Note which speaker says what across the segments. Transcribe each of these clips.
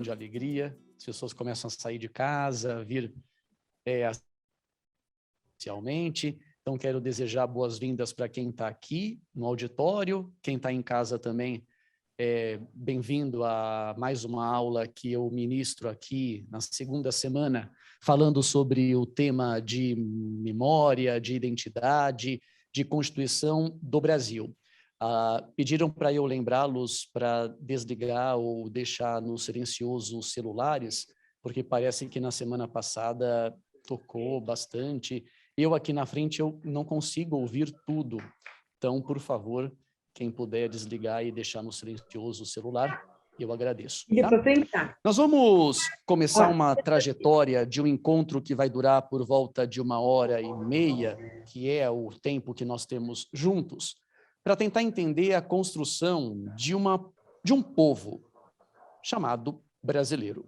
Speaker 1: grande alegria. As pessoas começam a sair de casa, vir oficialmente. Então, quero desejar boas-vindas para quem está aqui no auditório, quem está em casa também. Bem-vindo a mais uma aula que eu ministro aqui na segunda semana, falando sobre o tema de memória, de identidade, de Constituição do Brasil. Pediram para eu lembrá-los para desligar ou deixar no silencioso os celulares, porque parece que na semana passada tocou bastante. Eu aqui na frente eu não consigo ouvir tudo. Então, por favor, quem puder desligar e deixar no silencioso o celular, eu agradeço. Tá? Nós vamos começar uma trajetória de um encontro que vai durar por volta de 1h30, que é o tempo que nós temos juntos, para tentar entender a construção de um povo chamado brasileiro.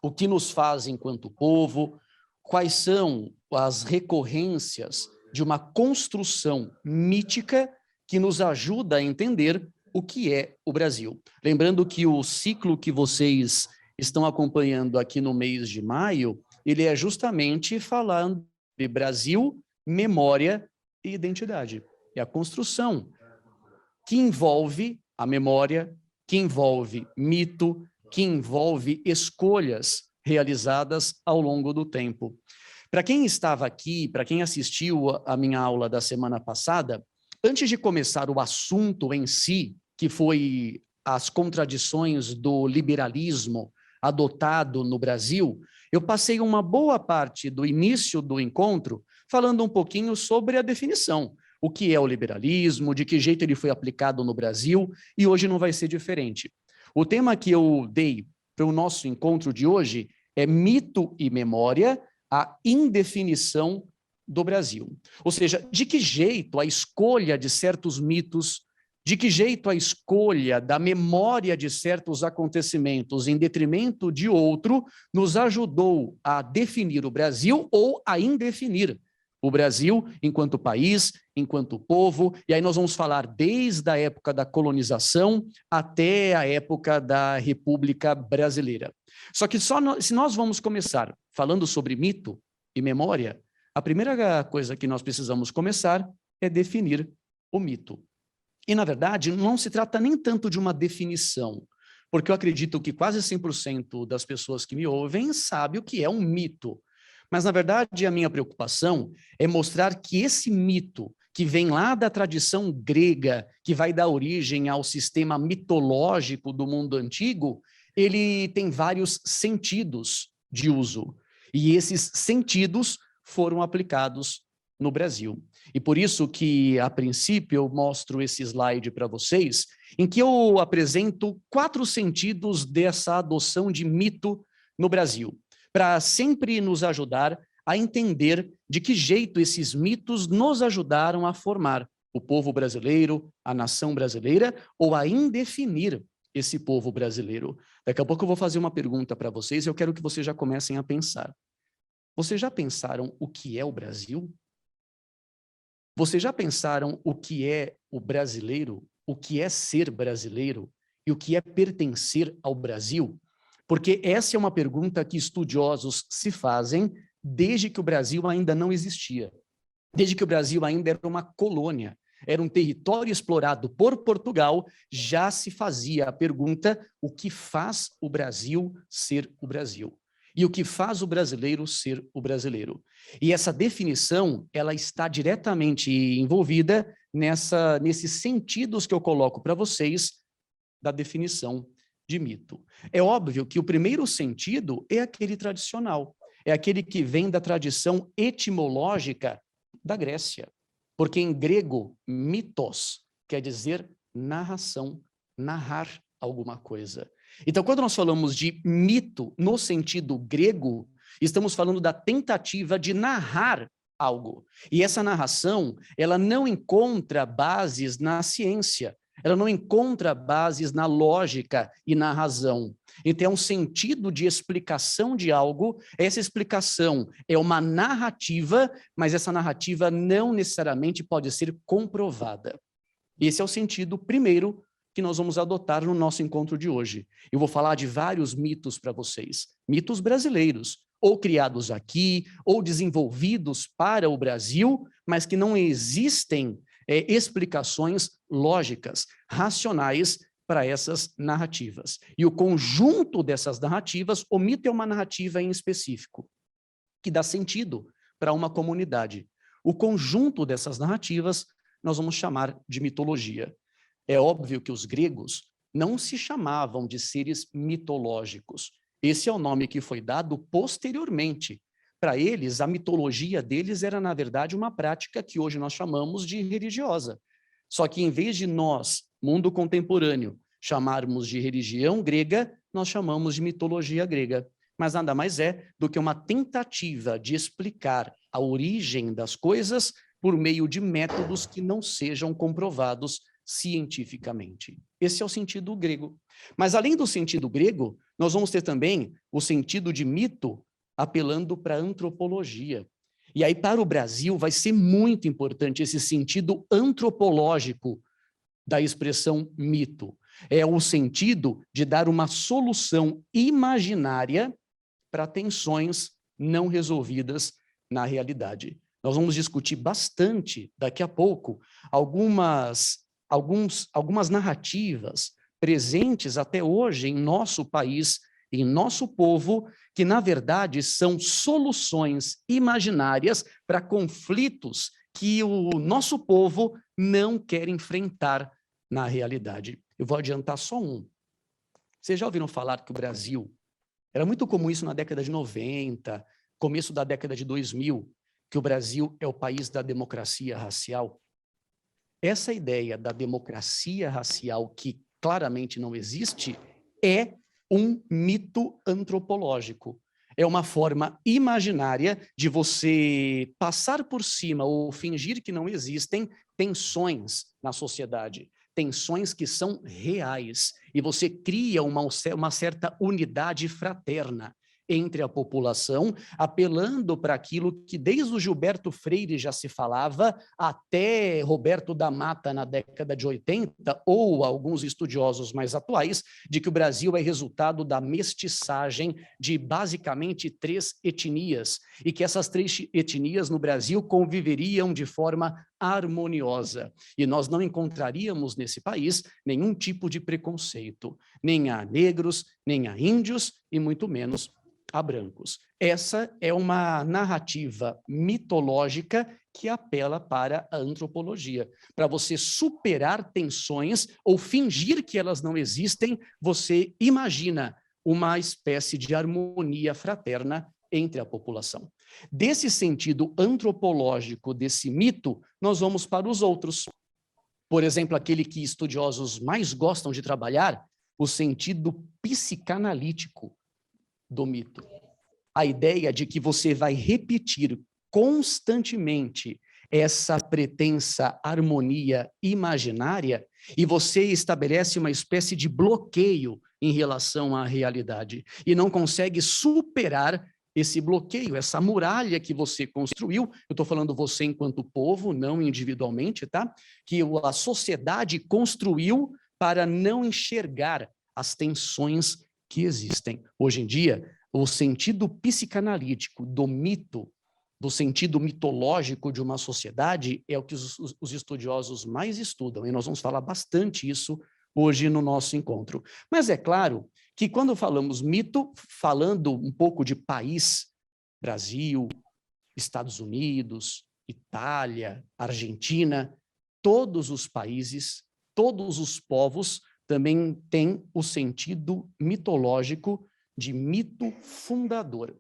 Speaker 1: O que nos faz enquanto povo, quais são as recorrências de uma construção mítica que nos ajuda a entender o que é o Brasil. Lembrando que o ciclo que vocês estão acompanhando aqui no mês de maio, ele é justamente falando de Brasil, memória e identidade. É a construção que envolve a memória, que envolve mito, que envolve escolhas realizadas ao longo do tempo. Para quem estava aqui, para quem assistiu a minha aula da semana passada, antes de começar o assunto em si, que foi as contradições do liberalismo adotado no Brasil, eu passei uma boa parte do início do encontro falando um pouquinho sobre a definição. O que é o liberalismo, de que jeito ele foi aplicado no Brasil, e hoje não vai ser diferente. O tema que eu dei para o nosso encontro de hoje é mito e memória, a indefinição do Brasil. Ou seja, de que jeito a escolha de certos mitos, de que jeito a escolha da memória de certos acontecimentos em detrimento de outro nos ajudou a definir o Brasil ou a indefinir o Brasil enquanto país, enquanto povo, e aí nós vamos falar desde a época da colonização até a época da República Brasileira. Só que se nós vamos começar falando sobre mito e memória, a primeira coisa que nós precisamos começar é definir o mito. E, na verdade, não se trata nem tanto de uma definição, porque eu acredito que quase 100% das pessoas que me ouvem sabem o que é um mito. Mas, na verdade, a minha preocupação é mostrar que esse mito, que vem lá da tradição grega, que vai dar origem ao sistema mitológico do mundo antigo, ele tem vários sentidos de uso. E esses sentidos foram aplicados no Brasil. E por isso que, a princípio, eu mostro esse slide para vocês, em que eu apresento 4 sentidos dessa adoção de mito no Brasil, para sempre nos ajudar a entender de que jeito esses mitos nos ajudaram a formar o povo brasileiro, a nação brasileira, ou a indefinir esse povo brasileiro. Daqui a pouco eu vou fazer uma pergunta para vocês e eu quero que vocês já comecem a pensar. Vocês já pensaram o que é o Brasil? Vocês já pensaram o que é o brasileiro, o que é ser brasileiro e o que é pertencer ao Brasil? Porque essa é uma pergunta que estudiosos se fazem desde que o Brasil ainda não existia, desde que o Brasil ainda era uma colônia, era um território explorado por Portugal, já se fazia a pergunta: o que faz o Brasil ser o Brasil? E o que faz o brasileiro ser o brasileiro? E essa definição, ela está diretamente envolvida nesses sentidos que eu coloco para vocês da definição de mito. É óbvio que o primeiro sentido é aquele tradicional, é aquele que vem da tradição etimológica da Grécia, porque em grego, mitos quer dizer narração, narrar alguma coisa. Então, quando nós falamos de mito no sentido grego, estamos falando da tentativa de narrar algo. E essa narração, ela não encontra bases na ciência, ela não encontra bases na lógica e na razão. Então, é um sentido de explicação de algo, essa explicação é uma narrativa, mas essa narrativa não necessariamente pode ser comprovada. Esse é o sentido primeiro que nós vamos adotar no nosso encontro de hoje. Eu vou falar de vários mitos para vocês, mitos brasileiros, ou criados aqui, ou desenvolvidos para o Brasil, mas que não existem explicações lógicas, racionais para essas narrativas. E o conjunto dessas narrativas, o mito é uma narrativa em específico, que dá sentido para uma comunidade. O conjunto dessas narrativas nós vamos chamar de mitologia. É óbvio que os gregos não se chamavam de seres mitológicos. Esse é o nome que foi dado posteriormente. Para eles, a mitologia deles era, na verdade, uma prática que hoje nós chamamos de religiosa. Só que, em vez de nós, mundo contemporâneo, chamarmos de religião grega, nós chamamos de mitologia grega. Mas nada mais é do que uma tentativa de explicar a origem das coisas por meio de métodos que não sejam comprovados cientificamente. Esse é o sentido grego. Mas, além do sentido grego, nós vamos ter também o sentido de mito apelando para a antropologia. E aí, para o Brasil, vai ser muito importante esse sentido antropológico da expressão mito. É o sentido de dar uma solução imaginária para tensões não resolvidas na realidade. Nós vamos discutir bastante, daqui a pouco, algumas narrativas presentes até hoje em nosso país, em nosso povo, que, na verdade, são soluções imaginárias para conflitos que o nosso povo não quer enfrentar na realidade. Eu vou adiantar só um. Vocês já ouviram falar que o Brasil, era muito comum isso na década de 90, começo da década de 2000, que o Brasil é o país da democracia racial? Essa ideia da democracia racial, que claramente não existe, é um mito antropológico. É uma forma imaginária de você passar por cima ou fingir que não existem tensões na sociedade, tensões que são reais, e você cria uma certa unidade fraterna entre a população, apelando para aquilo que desde o Gilberto Freire já se falava, até Roberto da Mata na década de 80, ou alguns estudiosos mais atuais, de que o Brasil é resultado da mestiçagem de basicamente 3 etnias, e que essas 3 etnias no Brasil conviveriam de forma harmoniosa. E nós não encontraríamos nesse país nenhum tipo de preconceito, nem a negros, nem a índios, e muito menos a brancos. Essa é uma narrativa mitológica que apela para a antropologia. Para você superar tensões ou fingir que elas não existem, você imagina uma espécie de harmonia fraterna entre a população. Desse sentido antropológico desse mito, nós vamos para os outros. Por exemplo, aquele que estudiosos mais gostam de trabalhar, o sentido psicanalítico do mito. A ideia de que você vai repetir constantemente essa pretensa harmonia imaginária e você estabelece uma espécie de bloqueio em relação à realidade e não consegue superar esse bloqueio, essa muralha que você construiu. Eu estou falando você enquanto povo, não individualmente, tá? Que a sociedade construiu para não enxergar as tensões que existem. Hoje em dia, o sentido psicanalítico do mito, do sentido mitológico de uma sociedade, é o que os estudiosos mais estudam, e nós vamos falar bastante isso hoje no nosso encontro. Mas é claro que quando falamos mito, falando um pouco de país, Brasil, Estados Unidos, Itália, Argentina, todos os países, todos os povos também têm o sentido mitológico de mito fundador.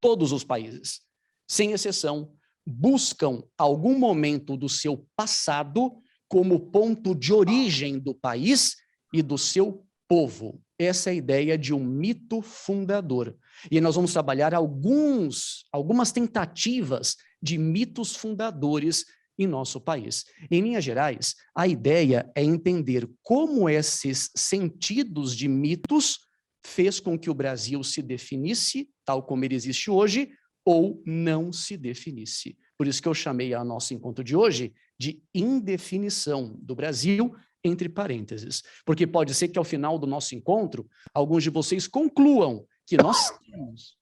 Speaker 1: Todos os países, sem exceção, buscam algum momento do seu passado como ponto de origem do país e do seu povo. Essa é a ideia de um mito fundador. E nós vamos trabalhar algumas tentativas de mitos fundadores em nosso país. Em linhas gerais, a ideia é entender como esses sentidos de mitos fez com que o Brasil se definisse, tal como ele existe hoje, ou não se definisse. Por isso que eu chamei a nosso encontro de hoje de indefinição do Brasil entre parênteses, porque pode ser que ao final do nosso encontro, alguns de vocês concluam que nós temos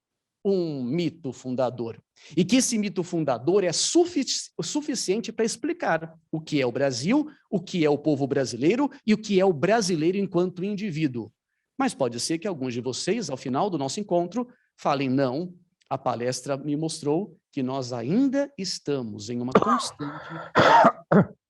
Speaker 1: um mito fundador, e que esse mito fundador é suficiente para explicar o que é o Brasil, o que é o povo brasileiro e o que é o brasileiro enquanto indivíduo. Mas pode ser que alguns de vocês, ao final do nosso encontro, falem, não, a palestra me mostrou que nós ainda estamos em uma constante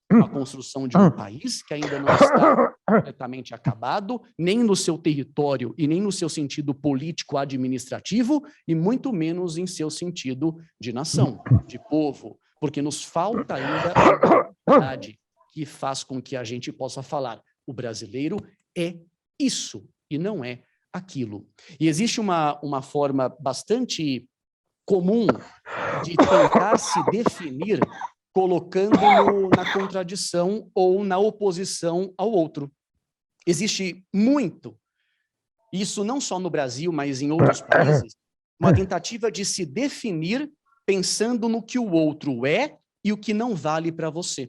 Speaker 1: a construção de um país que ainda não está completamente acabado, nem no seu território e nem no seu sentido político-administrativo, e muito menos em seu sentido de nação, de povo, porque nos falta ainda a identidade que faz com que a gente possa falar, o brasileiro é isso e não é aquilo. E existe uma forma bastante comum de tentar se definir colocando-no na contradição ou na oposição ao outro. Existe muito, isso não só no Brasil, mas em outros países, uma tentativa de se definir pensando no que o outro é e o que não vale para você.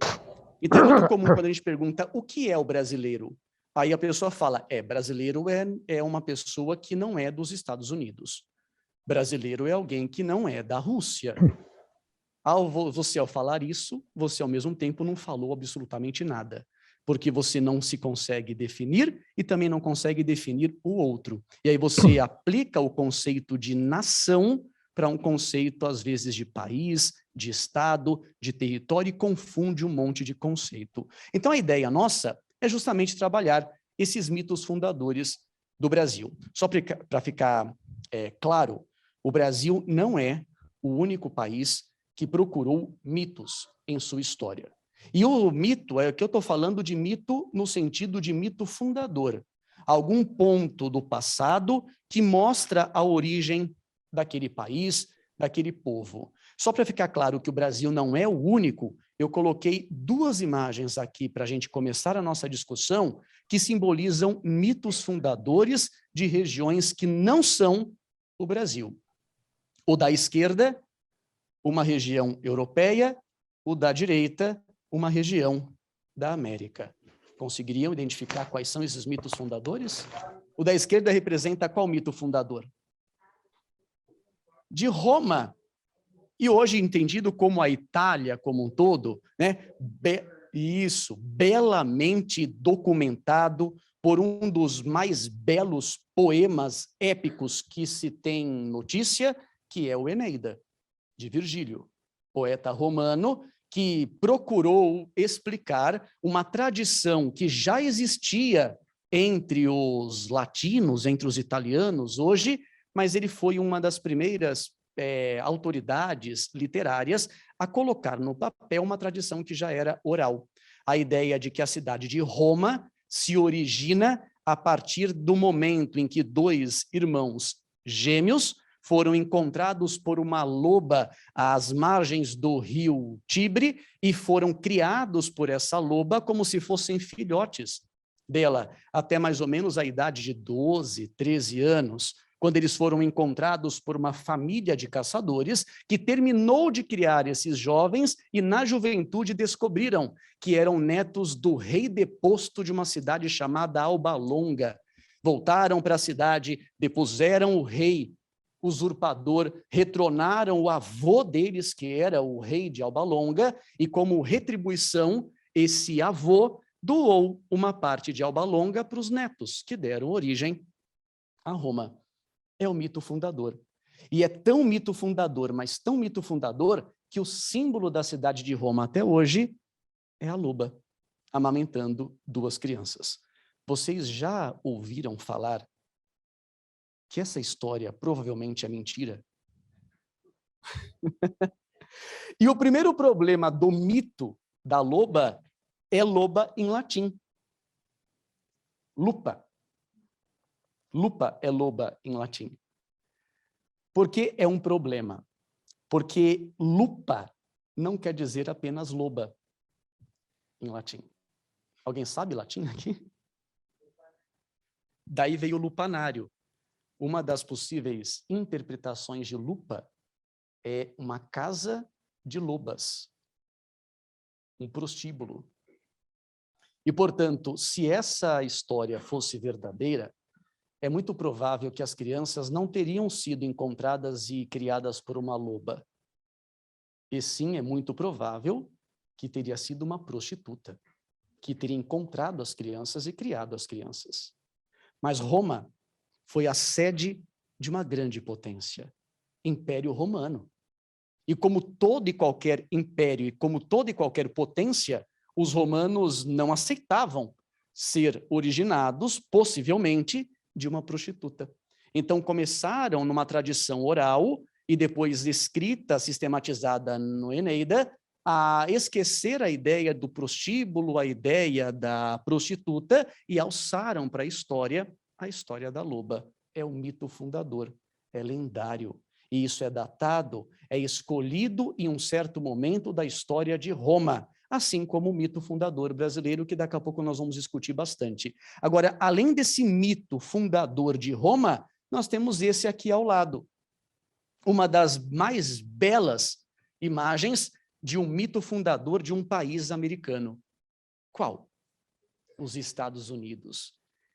Speaker 1: Então é muito comum quando a gente pergunta o que é o brasileiro. Aí a pessoa fala, brasileiro é uma pessoa que não é dos Estados Unidos. Brasileiro é alguém que não é da Rússia. Você, ao falar isso, você ao mesmo tempo não falou absolutamente nada, porque você não se consegue definir e também não consegue definir o outro. E aí você aplica o conceito de nação para um conceito, às vezes, de país, de estado, de território, e confunde um monte de conceito. Então, a ideia nossa é justamente trabalhar esses mitos fundadores do Brasil. Só para ficar claro, o Brasil não é o único país que procurou mitos em sua história. E o mito, é que eu estou falando de mito no sentido de mito fundador. Algum ponto do passado que mostra a origem daquele país, daquele povo. Só para ficar claro que o Brasil não é o único, eu coloquei duas imagens aqui para a gente começar a nossa discussão que simbolizam mitos fundadores de regiões que não são o Brasil. O da esquerda, uma região europeia, o da direita, uma região da América. Conseguiriam identificar quais são esses mitos fundadores? O da esquerda representa qual mito fundador? De Roma. E hoje entendido como a Itália como um todo, né? Isso, belamente documentado por um dos mais belos poemas épicos que se tem notícia, que é o Eneida, de Virgílio, poeta romano, que procurou explicar uma tradição que já existia entre os latinos, entre os italianos hoje, mas ele foi uma das primeiras autoridades literárias a colocar no papel uma tradição que já era oral. A ideia de que a cidade de Roma se origina a partir do momento em que dois irmãos gêmeos foram encontrados por uma loba às margens do rio Tibre e foram criados por essa loba como se fossem filhotes dela, até mais ou menos a idade de 12, 13 anos, quando eles foram encontrados por uma família de caçadores que terminou de criar esses jovens e, na juventude, descobriram que eram netos do rei deposto de uma cidade chamada Alba Longa. Voltaram para a cidade, depuseram o rei usurpador, retornaram o avô deles, que era o rei de Alba Longa, e como retribuição, esse avô doou uma parte de Alba Longa para os netos, que deram origem a Roma. É o mito fundador. E é tão mito fundador, mas tão mito fundador, que o símbolo da cidade de Roma até hoje é a loba, amamentando duas crianças. Vocês já ouviram falar que essa história provavelmente é mentira? E o primeiro problema do mito da loba é loba em latim. Lupa. Lupa é loba em latim. Por que é um problema? Porque lupa não quer dizer apenas loba em latim. Alguém sabe latim aqui? Daí veio o lupanário. Uma das possíveis interpretações de lupa é uma casa de lobas, um prostíbulo. E, portanto, se essa história fosse verdadeira, é muito provável que as crianças não teriam sido encontradas e criadas por uma loba. E sim, é muito provável que teria sido uma prostituta, que teria encontrado as crianças e criado as crianças. Mas Roma foi a sede de uma grande potência, Império Romano. E como todo e qualquer império e como toda e qualquer potência, os romanos não aceitavam ser originados, possivelmente, de uma prostituta. Então começaram numa tradição oral e depois escrita, sistematizada no Eneida, a esquecer a ideia do prostíbulo, a ideia da prostituta, e alçaram para a história da loba. É o mito fundador, é lendário. E isso é datado, é escolhido em um certo momento da história de Roma, assim como o mito fundador brasileiro, que daqui a pouco nós vamos discutir bastante. Agora, além desse mito fundador de Roma, nós temos esse aqui ao lado. Uma das mais belas imagens de um mito fundador de um país americano. Qual? Os Estados Unidos.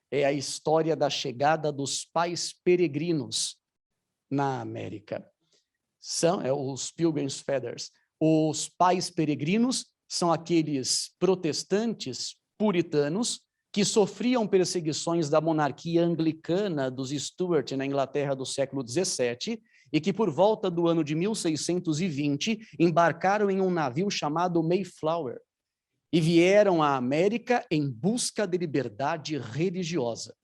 Speaker 1: É a história da chegada dos pais peregrinos na América. São os Pilgrim's Feathers. Os pais peregrinos são aqueles protestantes puritanos que sofriam perseguições da monarquia anglicana dos Stuart na Inglaterra do século XVII e que por volta do ano de 1620 embarcaram em um navio chamado Mayflower e vieram à América em busca de liberdade religiosa.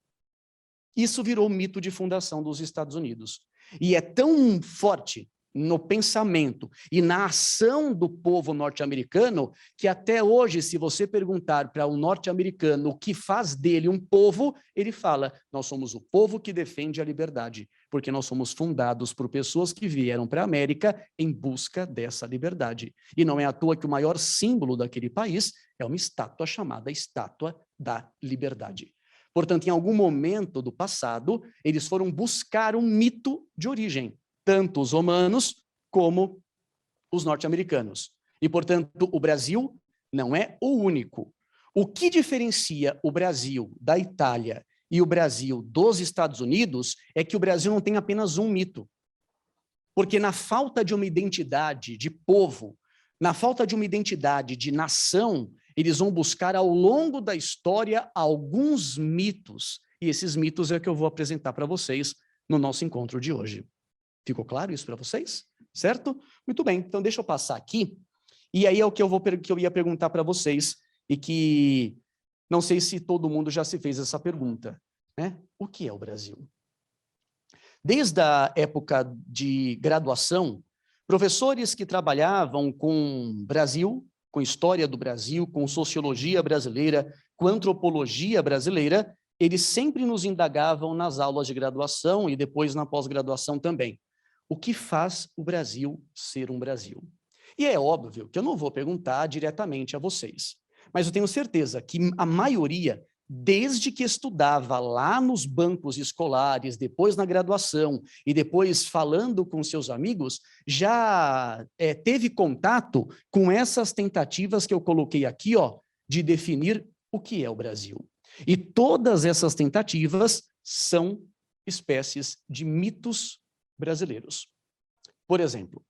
Speaker 1: Isso virou mito de fundação dos Estados Unidos. E é tão forte no pensamento e na ação do povo norte-americano que até hoje, se você perguntar para um norte-americano o que faz dele um povo, ele fala, nós somos o povo que defende a liberdade, porque nós somos fundados por pessoas que vieram para a América em busca dessa liberdade. E não é à toa que o maior símbolo daquele país é uma estátua chamada Estátua da Liberdade. Portanto, em algum momento do passado, eles foram buscar um mito de origem, tanto os romanos como os norte-americanos. E, portanto, o Brasil não é o único. O que diferencia o Brasil da Itália e o Brasil dos Estados Unidos é que o Brasil não tem apenas um mito. Porque na falta de uma identidade de povo, na falta de uma identidade de nação, eles vão buscar ao longo da história alguns mitos. E esses mitos é o que eu vou apresentar para vocês no nosso encontro de hoje. Ficou claro isso para vocês? Certo? Muito bem, então deixa eu passar aqui. E aí é o que eu ia perguntar para vocês, e que não sei se todo mundo já se fez essa pergunta, né? O que é o Brasil? Desde a época de graduação, professores que trabalhavam com Brasil, com história do Brasil, com sociologia brasileira, com antropologia brasileira, eles sempre nos indagavam nas aulas de graduação e depois na pós-graduação também. O que faz o Brasil ser um Brasil? E é óbvio que eu não vou perguntar diretamente a vocês, mas eu tenho certeza que a maioria, desde que estudava lá nos bancos escolares, depois na graduação e depois falando com seus amigos, já teve contato com essas tentativas que eu coloquei aqui, ó, de definir o que é o Brasil. E todas essas tentativas são espécies de mitos brasileiros. Por exemplo,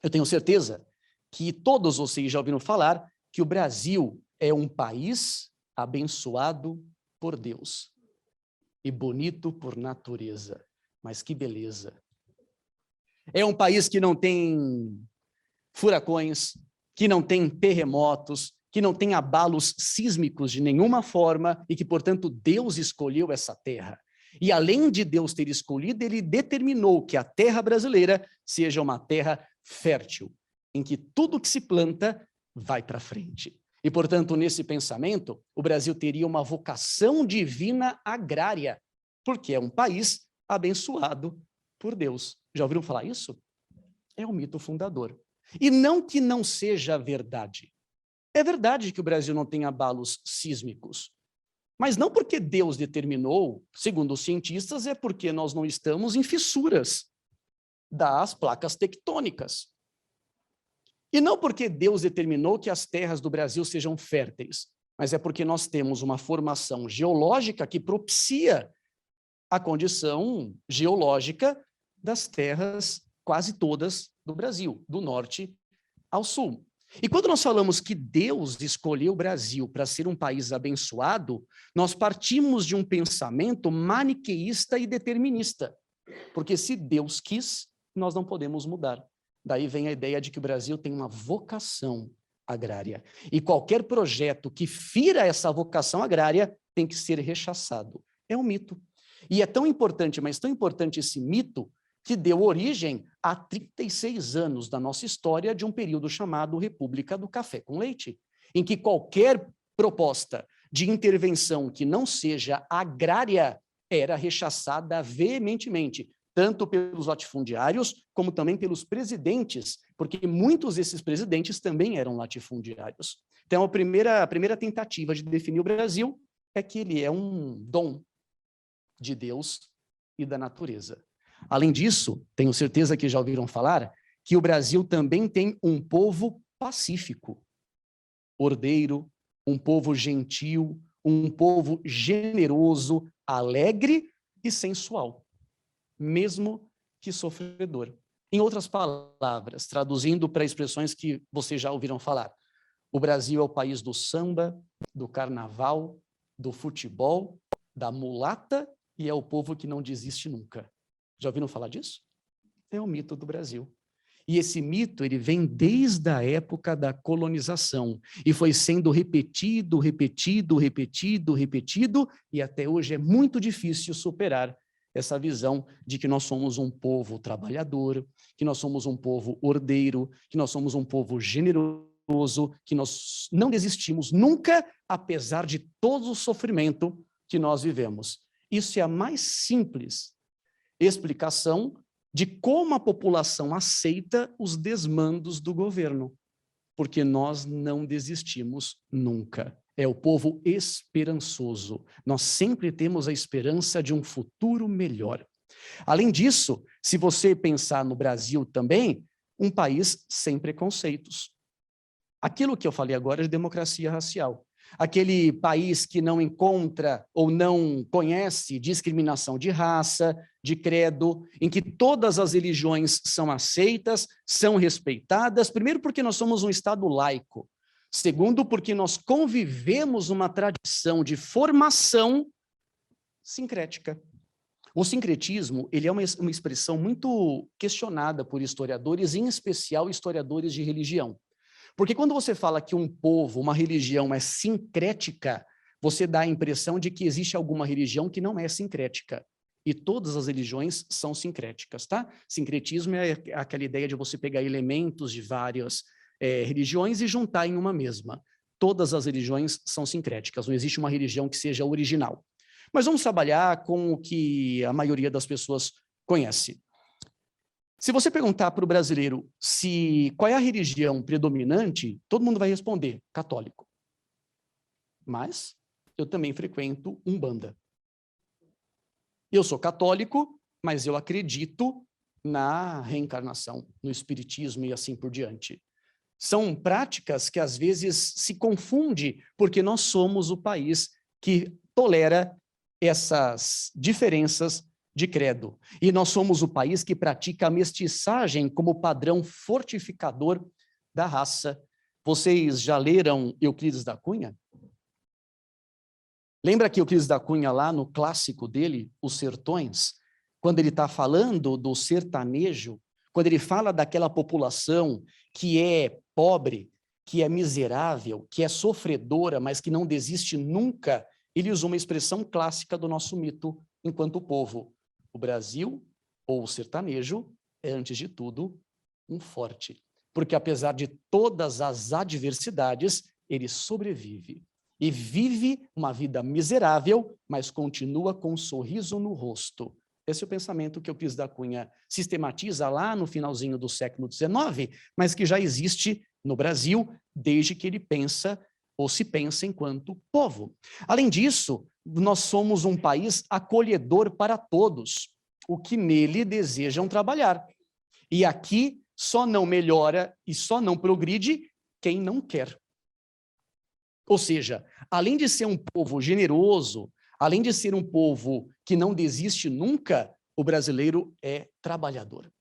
Speaker 1: eu tenho certeza que todos vocês já ouviram falar que o Brasil é um país abençoado por Deus e bonito por natureza. Mas que beleza! É um país que não tem furacões, que não tem terremotos, que não tem abalos sísmicos de nenhuma forma e que, portanto, Deus escolheu essa terra. E além de Deus ter escolhido, ele determinou que a terra brasileira seja uma terra fértil, em que tudo que se planta vai para frente. E, portanto, nesse pensamento, o Brasil teria uma vocação divina agrária, porque é um país abençoado por Deus. Já ouviram falar isso? É o mito fundador. E não que não seja verdade. É verdade que o Brasil não tem abalos sísmicos. Mas não porque Deus determinou, segundo os cientistas, é porque nós não estamos em fissuras das placas tectônicas. E não porque Deus determinou que as terras do Brasil sejam férteis, mas é porque nós temos uma formação geológica que propicia a condição geológica das terras quase todas do Brasil, do norte ao sul. E quando nós falamos que Deus escolheu o Brasil para ser um país abençoado, nós partimos de um pensamento maniqueísta e determinista. Porque se Deus quis, nós não podemos mudar. Daí vem a ideia de que o Brasil tem uma vocação agrária. E qualquer projeto que fira essa vocação agrária tem que ser rechaçado. É um mito. E é tão importante, mas tão importante esse mito, que deu origem a 36 anos da nossa história de um período chamado República do Café com Leite, em que qualquer proposta de intervenção que não seja agrária era rechaçada veementemente, tanto pelos latifundiários, como também pelos presidentes, porque muitos desses presidentes também eram latifundiários. Então, a primeira tentativa de definir o Brasil é que ele é um dom de Deus e da natureza. Além disso, tenho certeza que já ouviram falar que o Brasil também tem um povo pacífico, ordeiro, um povo gentil, um povo generoso, alegre e sensual, mesmo que sofredor. Em outras palavras, traduzindo para expressões que vocês já ouviram falar, o Brasil é o país do samba, do carnaval, do futebol, da mulata e é o povo que não desiste nunca. Já ouviram falar disso? É o mito do Brasil. E esse mito, ele vem desde a época da colonização e foi sendo repetido, e até hoje é muito difícil superar essa visão de que nós somos um povo trabalhador, que nós somos um povo ordeiro, que nós somos um povo generoso, que nós não desistimos nunca, apesar de todo o sofrimento que nós vivemos. Isso é a mais simples explicação de como a população aceita os desmandos do governo, porque nós não desistimos nunca. É o povo esperançoso. Nós sempre temos a esperança de um futuro melhor. Além disso, se você pensar no Brasil também, um país sem preconceitos. Aquilo que eu falei agora é de democracia racial. Aquele país que não encontra ou não conhece discriminação de raça, de credo, em que todas as religiões são aceitas, são respeitadas, primeiro porque nós somos um Estado laico, segundo porque nós convivemos uma tradição de formação sincrética. O sincretismo, ele é uma expressão muito questionada por historiadores, em especial historiadores de religião. Porque quando você fala que um povo, uma religião é sincrética, você dá a impressão de que existe alguma religião que não é sincrética. E todas as religiões são sincréticas, tá? Sincretismo é aquela ideia de você pegar elementos de várias religiões e juntar em uma mesma. Todas as religiões são sincréticas, não existe uma religião que seja original. Mas vamos trabalhar com o que a maioria das pessoas conhece. Se você perguntar para o brasileiro qual é a religião predominante, todo mundo vai responder, católico. Mas eu também frequento Umbanda. Eu sou católico, mas eu acredito na reencarnação, no espiritismo e assim por diante. São práticas que às vezes se confunde, porque nós somos o país que tolera essas diferenças de credo. E nós somos o país que pratica a mestiçagem como padrão fortificador da raça. Vocês já leram Euclides da Cunha? Lembra que Euclides da Cunha, lá no clássico dele, Os Sertões, quando ele está falando do sertanejo, quando ele fala daquela população que é pobre, que é miserável, que é sofredora, mas que não desiste nunca, ele usa uma expressão clássica do nosso mito enquanto povo. O Brasil, ou o sertanejo, é, antes de tudo, um forte. Porque, apesar de todas as adversidades, ele sobrevive. E vive uma vida miserável, mas continua com um sorriso no rosto. Esse é o pensamento que Euclides da Cunha sistematiza lá no finalzinho do século XIX, mas que já existe no Brasil desde que ele pensa ou se pensa enquanto povo. Além disso, nós somos um país acolhedor para todos, o que nele desejam trabalhar. E aqui só não melhora e só não progride quem não quer. Ou seja, além de ser um povo generoso, além de ser um povo que não desiste nunca, o brasileiro é trabalhador.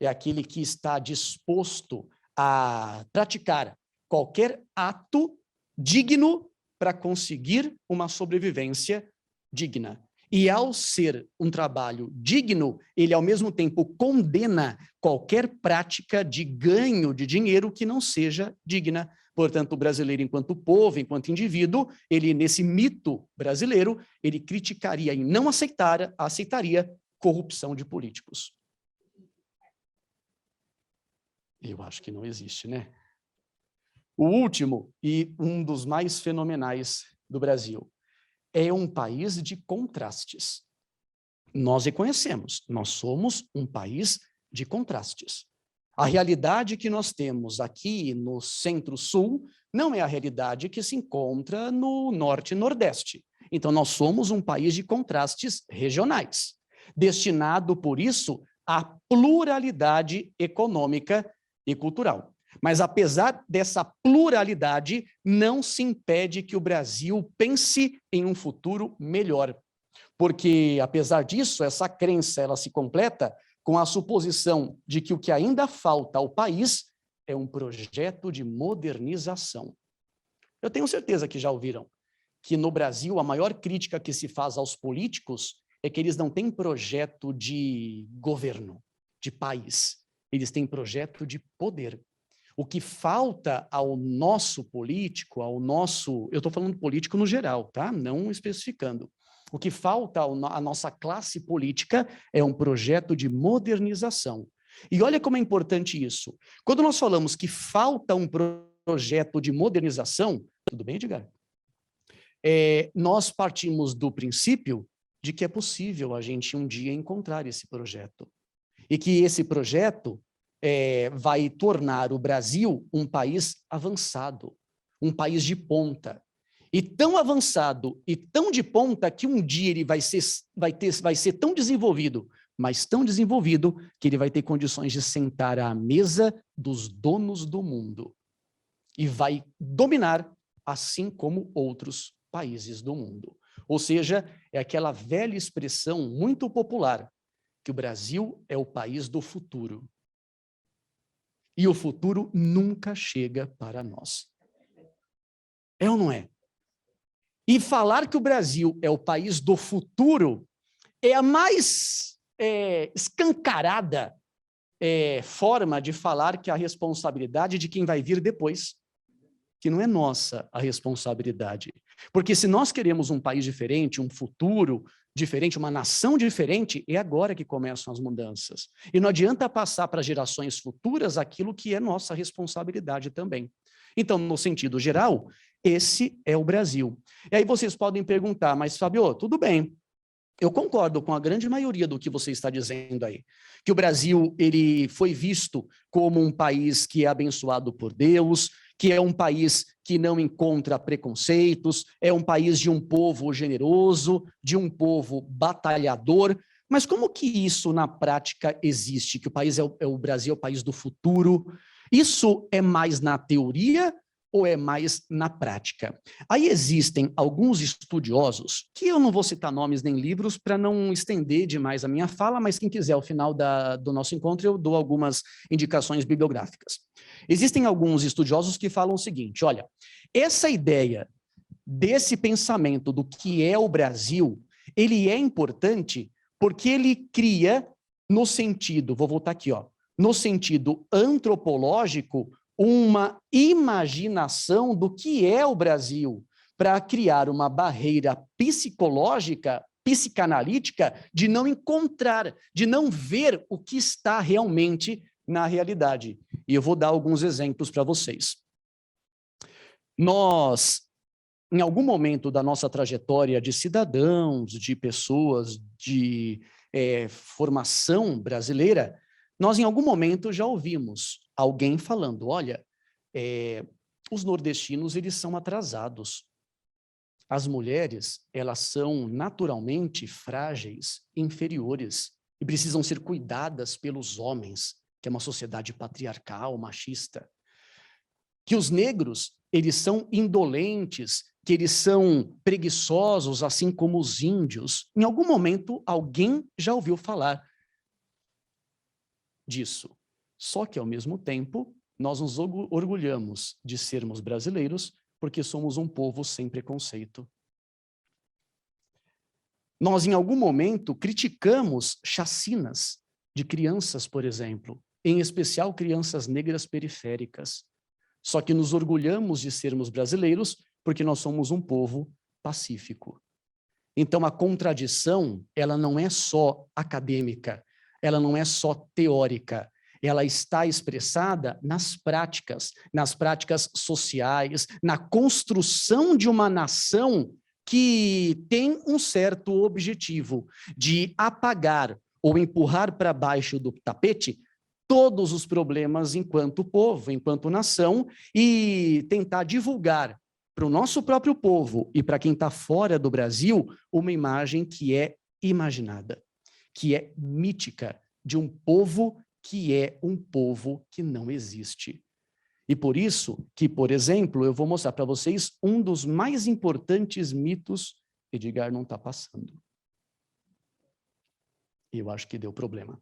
Speaker 1: É aquele que está disposto a praticar qualquer ato digno para conseguir uma sobrevivência digna. E ao ser um trabalho digno, ele ao mesmo tempo condena qualquer prática de ganho de dinheiro que não seja digna. Portanto, o brasileiro, enquanto povo, enquanto indivíduo, ele, nesse mito brasileiro, ele criticaria e não aceitaria corrupção de políticos. Eu acho que não existe, né? O último, e um dos mais fenomenais do Brasil, é um país de contrastes. Nós reconhecemos, nós somos um país de contrastes. A realidade que nós temos aqui no Centro-Sul não é a realidade que se encontra no Norte e Nordeste. Então, nós somos um país de contrastes regionais, destinado, por isso, à pluralidade econômica e cultural. Mas, apesar dessa pluralidade, não se impede que o Brasil pense em um futuro melhor. Porque, apesar disso, essa crença ela se completa com a suposição de que o que ainda falta ao país é um projeto de modernização. Eu tenho certeza que já ouviram que no Brasil a maior crítica que se faz aos políticos é que eles não têm projeto de governo, de país. Eles têm projeto de poder. O que falta ao nosso político, eu estou falando político no geral, tá? Não especificando. O que falta à nossa classe política é um projeto de modernização. E olha como é importante isso. Quando nós falamos que falta um projeto de modernização, tudo bem, Edgar? Nós partimos do princípio de que é possível a gente um dia encontrar esse projeto. E que esse projeto vai tornar o Brasil um país avançado, um país de ponta. E tão avançado e tão de ponta que um dia ele vai ser tão desenvolvido, mas tão desenvolvido que ele vai ter condições de sentar à mesa dos donos do mundo. E vai dominar, assim como outros países do mundo. Ou seja, é aquela velha expressão muito popular, que o Brasil é o país do futuro. E o futuro nunca chega para nós. É ou não é? E falar que o Brasil é o país do futuro é a mais escancarada forma de falar que a responsabilidade de quem vai vir depois, que não é nossa a responsabilidade. Porque se nós queremos um país diferente, um futuro diferente, uma nação diferente, é agora que começam as mudanças. E não adianta passar para gerações futuras aquilo que é nossa responsabilidade também. Então, no sentido geral, esse é o Brasil. E aí vocês podem perguntar, mas Fábio, tudo bem, eu concordo com a grande maioria do que você está dizendo aí, que o Brasil ele foi visto como um país que é abençoado por Deus, que é um país que não encontra preconceitos, é um país de um povo generoso, de um povo batalhador, mas como que isso na prática existe? Que o país o Brasil é o país do futuro? Isso é mais na teoria ou é mais na prática? Aí existem alguns estudiosos, que eu não vou citar nomes nem livros para não estender demais a minha fala, mas quem quiser, ao final do nosso encontro, eu dou algumas indicações bibliográficas. Existem alguns estudiosos que falam o seguinte, olha, essa ideia desse pensamento do que é o Brasil, ele é importante porque ele cria no sentido, vou voltar aqui, ó, no sentido antropológico, uma imaginação do que é o Brasil, para criar uma barreira psicológica, psicanalítica, de não encontrar, de não ver o que está realmente na realidade. E eu vou dar alguns exemplos para vocês. Nós, em algum momento da nossa trajetória de cidadãos, de pessoas de formação brasileira, nós em algum momento já ouvimos alguém falando, olha, os nordestinos eles são atrasados. As mulheres, elas são naturalmente frágeis, inferiores, e precisam ser cuidadas pelos homens, que é uma sociedade patriarcal, machista. que os negros, eles são indolentes, que eles são preguiçosos, assim como os índios. Em algum momento, alguém já ouviu falar disso. Só que, ao mesmo tempo, nós nos orgulhamos de sermos brasileiros, porque somos um povo sem preconceito. Nós, em algum momento, criticamos chacinas de crianças, por exemplo, em especial crianças negras periféricas. Só que nos orgulhamos de sermos brasileiros porque nós somos um povo pacífico. Então, a contradição, ela não é só acadêmica, ela não é só teórica, ela está expressada nas práticas sociais, na construção de uma nação que tem um certo objetivo de apagar ou empurrar para baixo do tapete todos os problemas enquanto povo, enquanto nação, e tentar divulgar para o nosso próprio povo e para quem está fora do Brasil uma imagem que é imaginada, que é mítica, de um povo que é um povo que não existe. E por isso que, por exemplo, eu vou mostrar para vocês um dos mais importantes mitos. Edgar não está passando. Eu acho que deu problema.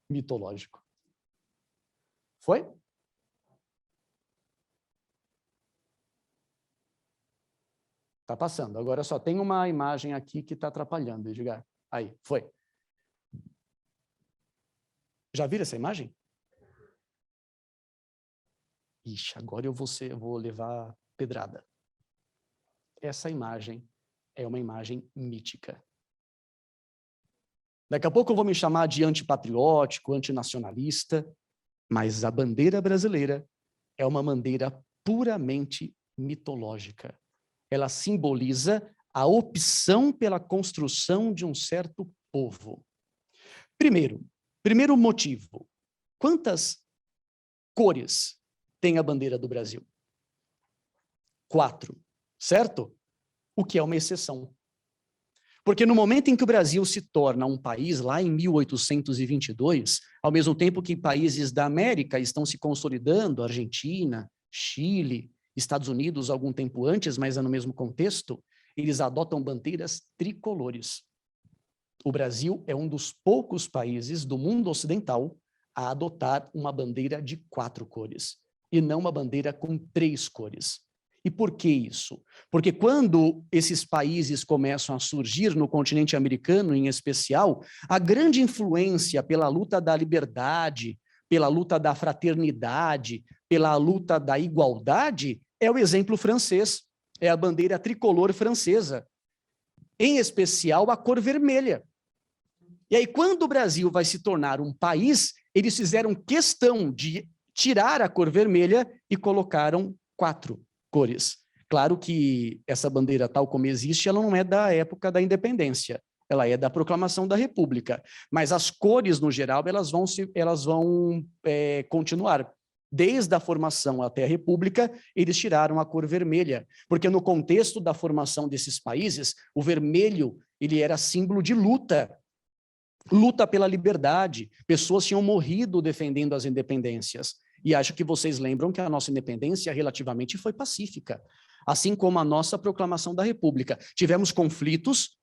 Speaker 1: Mitológico. Foi? Está passando. Agora só tem uma imagem aqui que está atrapalhando, Edgar. Aí, foi. Já viram essa imagem? Ixi, agora eu vou levar pedrada. Essa imagem é uma imagem mítica. Daqui a pouco eu vou me chamar de antipatriótico, antinacionalista, mas a bandeira brasileira é uma bandeira puramente mitológica. Ela simboliza a opção pela construção de um certo povo. Primeiro motivo, quantas cores tem a bandeira do Brasil? 4, certo? O que é uma exceção. Porque no momento em que o Brasil se torna um país, lá em 1822, ao mesmo tempo que países da América estão se consolidando, Argentina, Chile, Estados Unidos, algum tempo antes, mas é no mesmo contexto, eles adotam bandeiras tricolores. O Brasil é um dos poucos países do mundo ocidental a adotar uma bandeira de 4 cores, e não uma bandeira com 3 cores. E por que isso? Porque quando esses países começam a surgir no continente americano, em especial, a grande influência pela luta da liberdade, pela luta da fraternidade, pela luta da igualdade, é o exemplo francês, é a bandeira tricolor francesa, em especial a cor vermelha. E aí, quando o Brasil vai se tornar um país, eles fizeram questão de tirar a cor vermelha e colocaram 4 cores. Claro que essa bandeira, tal como existe, ela não é da época da independência, ela é da proclamação da República, mas as cores, no geral, elas vão continuar. Desde a formação até a República, eles tiraram a cor vermelha, porque no contexto da formação desses países, o vermelho ele era símbolo de luta pela liberdade, pessoas tinham morrido defendendo as independências. E acho que vocês lembram que a nossa independência relativamente foi pacífica, assim como a nossa proclamação da República. Tivemos conflitos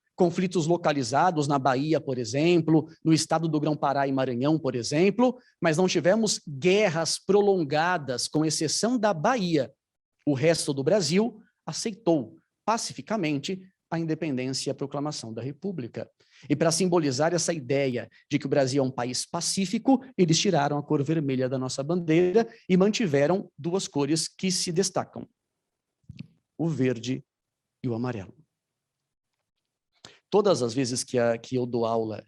Speaker 1: localizados na Bahia, por exemplo, no estado do Grão-Pará e Maranhão, por exemplo, mas não tivemos guerras prolongadas, com exceção da Bahia. O resto do Brasil aceitou pacificamente a independência e a proclamação da República. E para simbolizar essa ideia de que o Brasil é um país pacífico, eles tiraram a cor vermelha da nossa bandeira e mantiveram 2 cores que se destacam: o verde e o amarelo. Todas as vezes que eu dou aula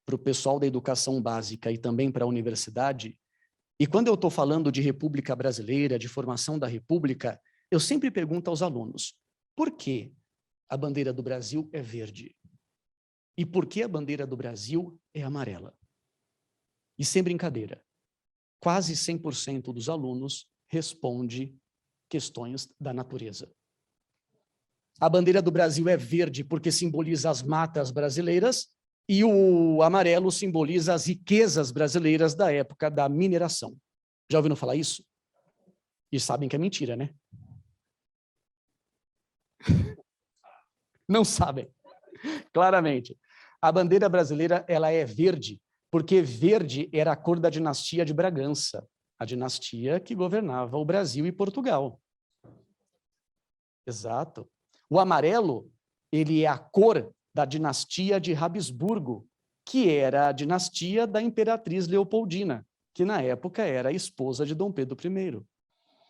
Speaker 1: para o pessoal da educação básica e também para a universidade, e quando eu estou falando de República Brasileira, de formação da República, eu sempre pergunto aos alunos, por que a bandeira do Brasil é verde? E por que a bandeira do Brasil é amarela? E sem brincadeira, quase 100% dos alunos responde questões da natureza. A bandeira do Brasil é verde porque simboliza as matas brasileiras, E o amarelo simboliza as riquezas brasileiras da época da mineração. Já ouviram falar isso? E sabem que é mentira, né? Não sabem, claramente. A bandeira brasileira, ela é verde, porque verde era a cor da dinastia de Bragança, a dinastia que governava o Brasil e Portugal. Exato. O amarelo, ele é a cor da dinastia de Habsburgo, que era a dinastia da imperatriz Leopoldina, que na época era a esposa de Dom Pedro I.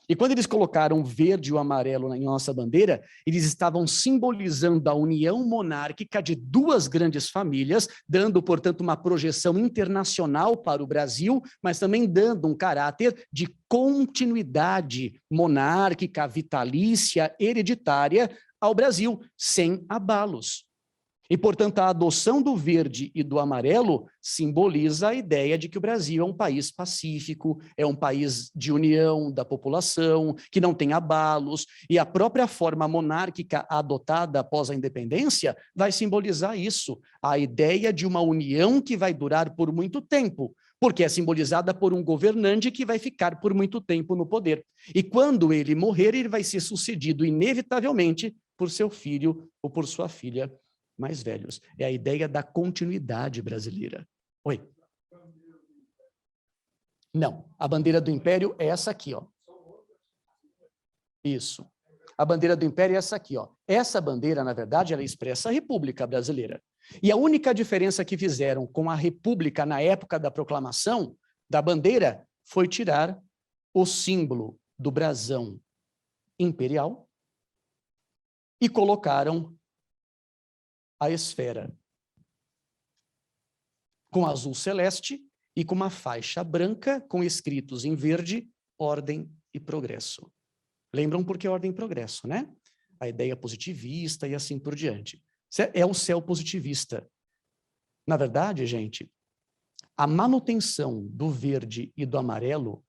Speaker 1: E quando eles colocaram o verde e o amarelo em nossa bandeira, eles estavam simbolizando a união monárquica de duas grandes famílias, dando, portanto, uma projeção internacional para o Brasil, mas também dando um caráter de continuidade monárquica, vitalícia, hereditária ao Brasil, sem abalos. E, portanto, a adoção do verde e do amarelo simboliza a ideia de que o Brasil é um país pacífico, é um país de união da população, que não tem abalos, e a própria forma monárquica adotada após a independência vai simbolizar isso, a ideia de uma união que vai durar por muito tempo, porque é simbolizada por um governante que vai ficar por muito tempo no poder. E quando ele morrer, ele vai ser sucedido, inevitavelmente, por seu filho ou por sua filha mais velhos. É a ideia da continuidade brasileira. Oi? Não, a bandeira do Império é essa aqui, ó. Isso. A bandeira do Império é essa aqui, ó. Essa bandeira, na verdade, ela expressa a República Brasileira. E a única diferença que fizeram com a República na época da proclamação da bandeira foi tirar o símbolo do brasão imperial e colocaram a esfera com azul celeste e com uma faixa branca com escritos em verde, ordem e progresso. Lembram por que ordem e progresso, né? A ideia positivista e assim por diante. É o céu positivista. Na verdade, gente, a manutenção do verde e do amarelo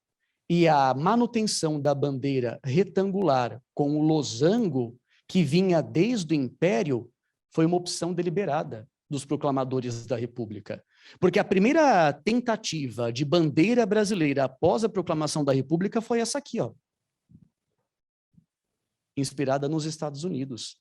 Speaker 1: e a manutenção da bandeira retangular com o losango que vinha desde o Império foi uma opção deliberada dos proclamadores da República. Porque a primeira tentativa de bandeira brasileira após a proclamação da República foi essa aqui, ó. Inspirada nos Estados Unidos.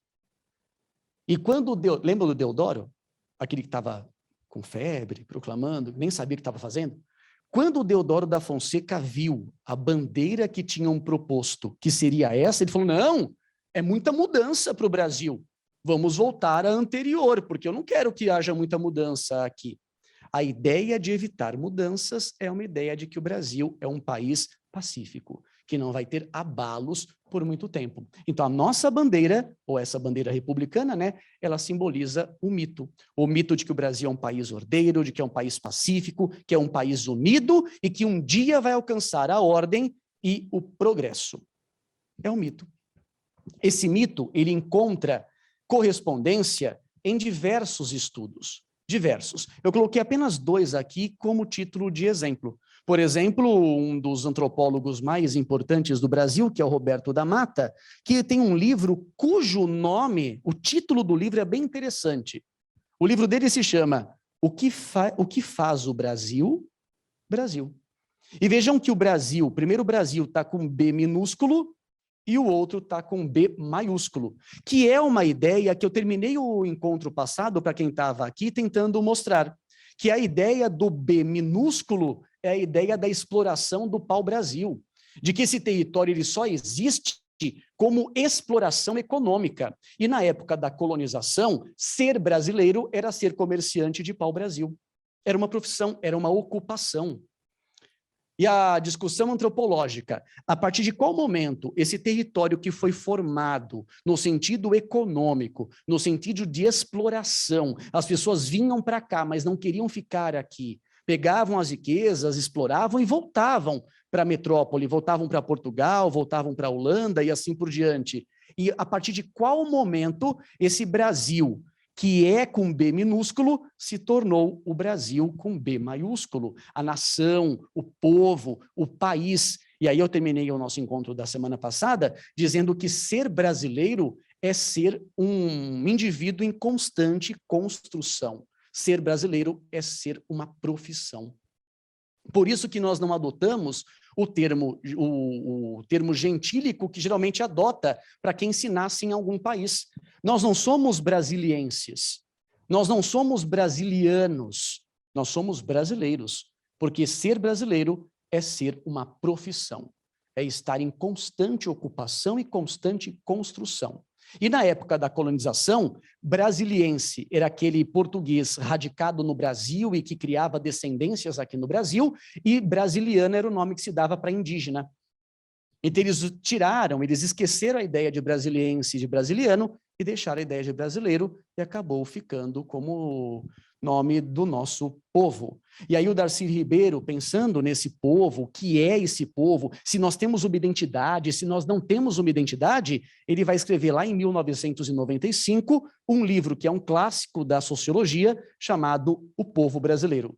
Speaker 1: E quando lembra do Deodoro? Aquele que estava com febre, proclamando, nem sabia o que estava fazendo? Quando o Deodoro da Fonseca viu a bandeira que tinham proposto, que seria essa, ele falou, não, é muita mudança para o Brasil. Vamos voltar à anterior, porque eu não quero que haja muita mudança aqui. A ideia de evitar mudanças é uma ideia de que o Brasil é um país pacífico, que não vai ter abalos por muito tempo. Então, a nossa bandeira, ou essa bandeira republicana, né, ela simboliza o mito de que o Brasil é um país ordeiro, de que é um país pacífico, que é um país unido e que um dia vai alcançar a ordem e o progresso. É um mito. Esse mito, ele encontra correspondência em diversos estudos, diversos. Eu coloquei apenas 2 aqui como título de exemplo. Por exemplo, um dos antropólogos mais importantes do Brasil, que é o Roberto da Mata, que tem um livro cujo nome, o título do livro é bem interessante. O livro dele se chama O que faz o Brasil, Brasil. E vejam que o Brasil, primeiro o Brasil está com B minúsculo, e o outro está com B maiúsculo, que é uma ideia que eu terminei o encontro passado, para quem estava aqui, tentando mostrar, que a ideia do B minúsculo é a ideia da exploração do pau-brasil, de que esse território ele só existe como exploração econômica. E na época da colonização, ser brasileiro era ser comerciante de pau-brasil. Era uma profissão, era uma ocupação. E a discussão antropológica, a partir de qual momento esse território que foi formado no sentido econômico, no sentido de exploração, as pessoas vinham para cá, mas não queriam ficar aqui, pegavam as riquezas, exploravam e voltavam para a metrópole, voltavam para Portugal, voltavam para a Holanda e assim por diante. E a partir de qual momento esse Brasil, que é com B minúsculo, se tornou o Brasil com B maiúsculo, a nação, o povo, o país. E aí eu terminei o nosso encontro da semana passada dizendo que ser brasileiro é ser um indivíduo em constante construção. Ser brasileiro é ser uma profissão. Por isso que nós não adotamos o termo gentílico que geralmente adota para quem se nasce em algum país. Nós não somos brasilienses, nós não somos brasilianos, nós somos brasileiros, porque ser brasileiro é ser uma profissão, é estar em constante ocupação e constante construção. E na época da colonização, brasiliense era aquele português radicado no Brasil e que criava descendências aqui no Brasil, e brasiliano era o nome que se dava para indígena. Então eles esqueceram a ideia de brasiliense e de brasiliano e deixaram a ideia de brasileiro e acabou ficando como nome do nosso povo. E aí o Darcy Ribeiro, pensando nesse povo, o que é esse povo, se nós temos uma identidade, se nós não temos uma identidade, ele vai escrever lá em 1995 um livro que é um clássico da sociologia chamado O Povo Brasileiro,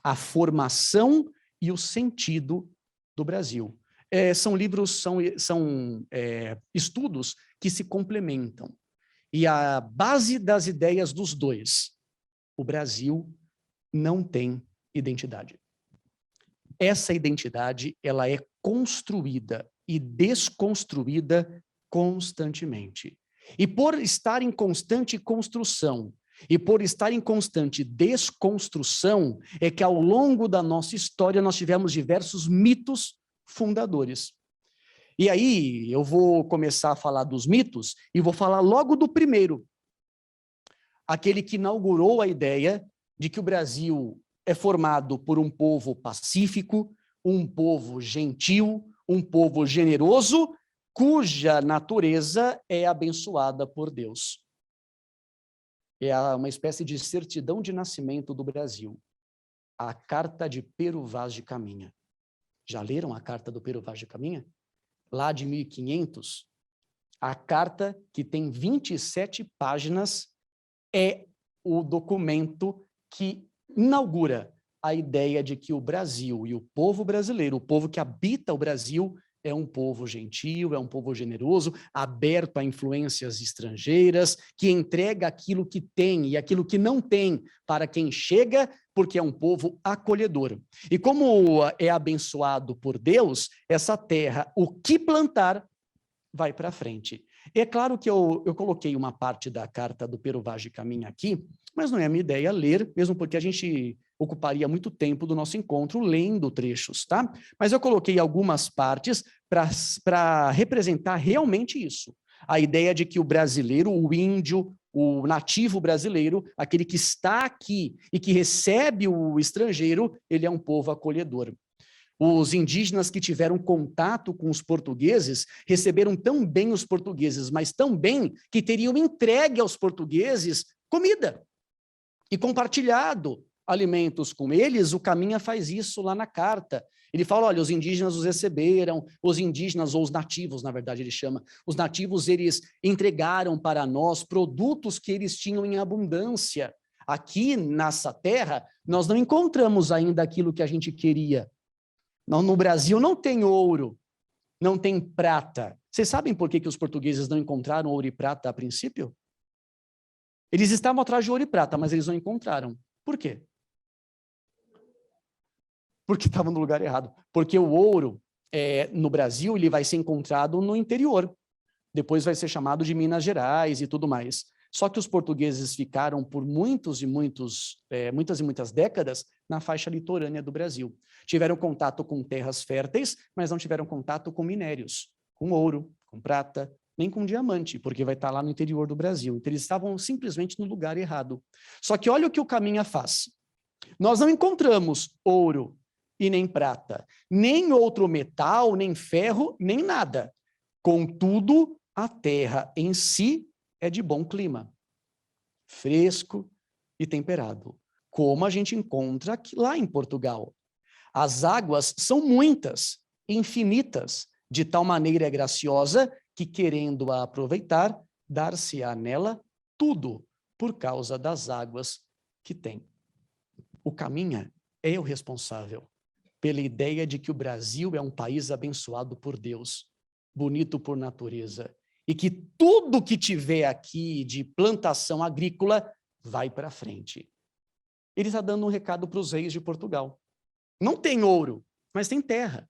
Speaker 1: a formação e o sentido do Brasil. São livros, são estudos que se complementam. E a base das ideias dos dois: o Brasil não tem identidade. Essa identidade, ela é construída e desconstruída constantemente. E por estar em constante construção e por estar em constante desconstrução, é que ao longo da nossa história nós tivemos diversos mitos fundadores. E aí eu vou começar a falar dos mitos e vou falar logo do primeiro, aquele que inaugurou a ideia de que o Brasil é formado por um povo pacífico, um povo gentil, um povo generoso, cuja natureza é abençoada por Deus. É uma espécie de certidão de nascimento do Brasil, a Carta de Pero Vaz de Caminha. Já leram a Carta do Pero Vaz de Caminha? Lá de 1500, a carta, que tem 27 páginas, é o documento que inaugura a ideia de que o Brasil e o povo brasileiro, o povo que habita o Brasil, é um povo gentil, é um povo generoso, aberto a influências estrangeiras, que entrega aquilo que tem e aquilo que não tem para quem chega, porque é um povo acolhedor. E como é abençoado por Deus, essa terra, o que plantar, vai para frente. É claro que eu coloquei uma parte da carta do Pero Vaz de Caminha aqui, mas não é a minha ideia ler, mesmo porque a gente ocuparia muito tempo do nosso encontro lendo trechos, tá? Mas eu coloquei algumas partes para representar realmente isso. A ideia de que o brasileiro, o índio, o nativo brasileiro, aquele que está aqui e que recebe o estrangeiro, ele é um povo acolhedor. Os indígenas que tiveram contato com os portugueses receberam tão bem os portugueses, mas tão bem que teriam entregue aos portugueses comida e compartilhado alimentos com eles. O Caminha faz isso lá na carta. Ele fala, olha, os indígenas os receberam, os indígenas, ou os nativos, na verdade ele chama, os nativos, eles entregaram para nós produtos que eles tinham em abundância. Aqui, nessa terra, nós não encontramos ainda aquilo que a gente queria. No Brasil não tem ouro, não tem prata. Vocês sabem por que os portugueses não encontraram ouro e prata a princípio? Eles estavam atrás de ouro e prata, mas eles não encontraram. Por quê? Porque estavam no lugar errado. Porque o ouro, no Brasil, ele vai ser encontrado no interior. Depois vai ser chamado de Minas Gerais e tudo mais. Só que os portugueses ficaram por muitas e muitas décadas na faixa litorânea do Brasil. Tiveram contato com terras férteis, mas não tiveram contato com minérios, com ouro, com prata, nem com diamante, porque vai estar lá no interior do Brasil. Então eles estavam simplesmente no lugar errado. Só que olha o que o Caminha faz. Nós não encontramos ouro e nem prata, nem outro metal, nem ferro, nem nada. Contudo, a terra em si é de bom clima, fresco e temperado, como a gente encontra aqui, lá em Portugal. As águas são muitas, infinitas, de tal maneira graciosa que, querendo-a aproveitar, dar-se-á nela tudo por causa das águas que tem. O Caminha é o responsável pela ideia de que o Brasil é um país abençoado por Deus, bonito por natureza, e que tudo que tiver aqui de plantação agrícola vai para frente. ele está dando um recado para os reis de Portugal. Não tem ouro, mas tem terra.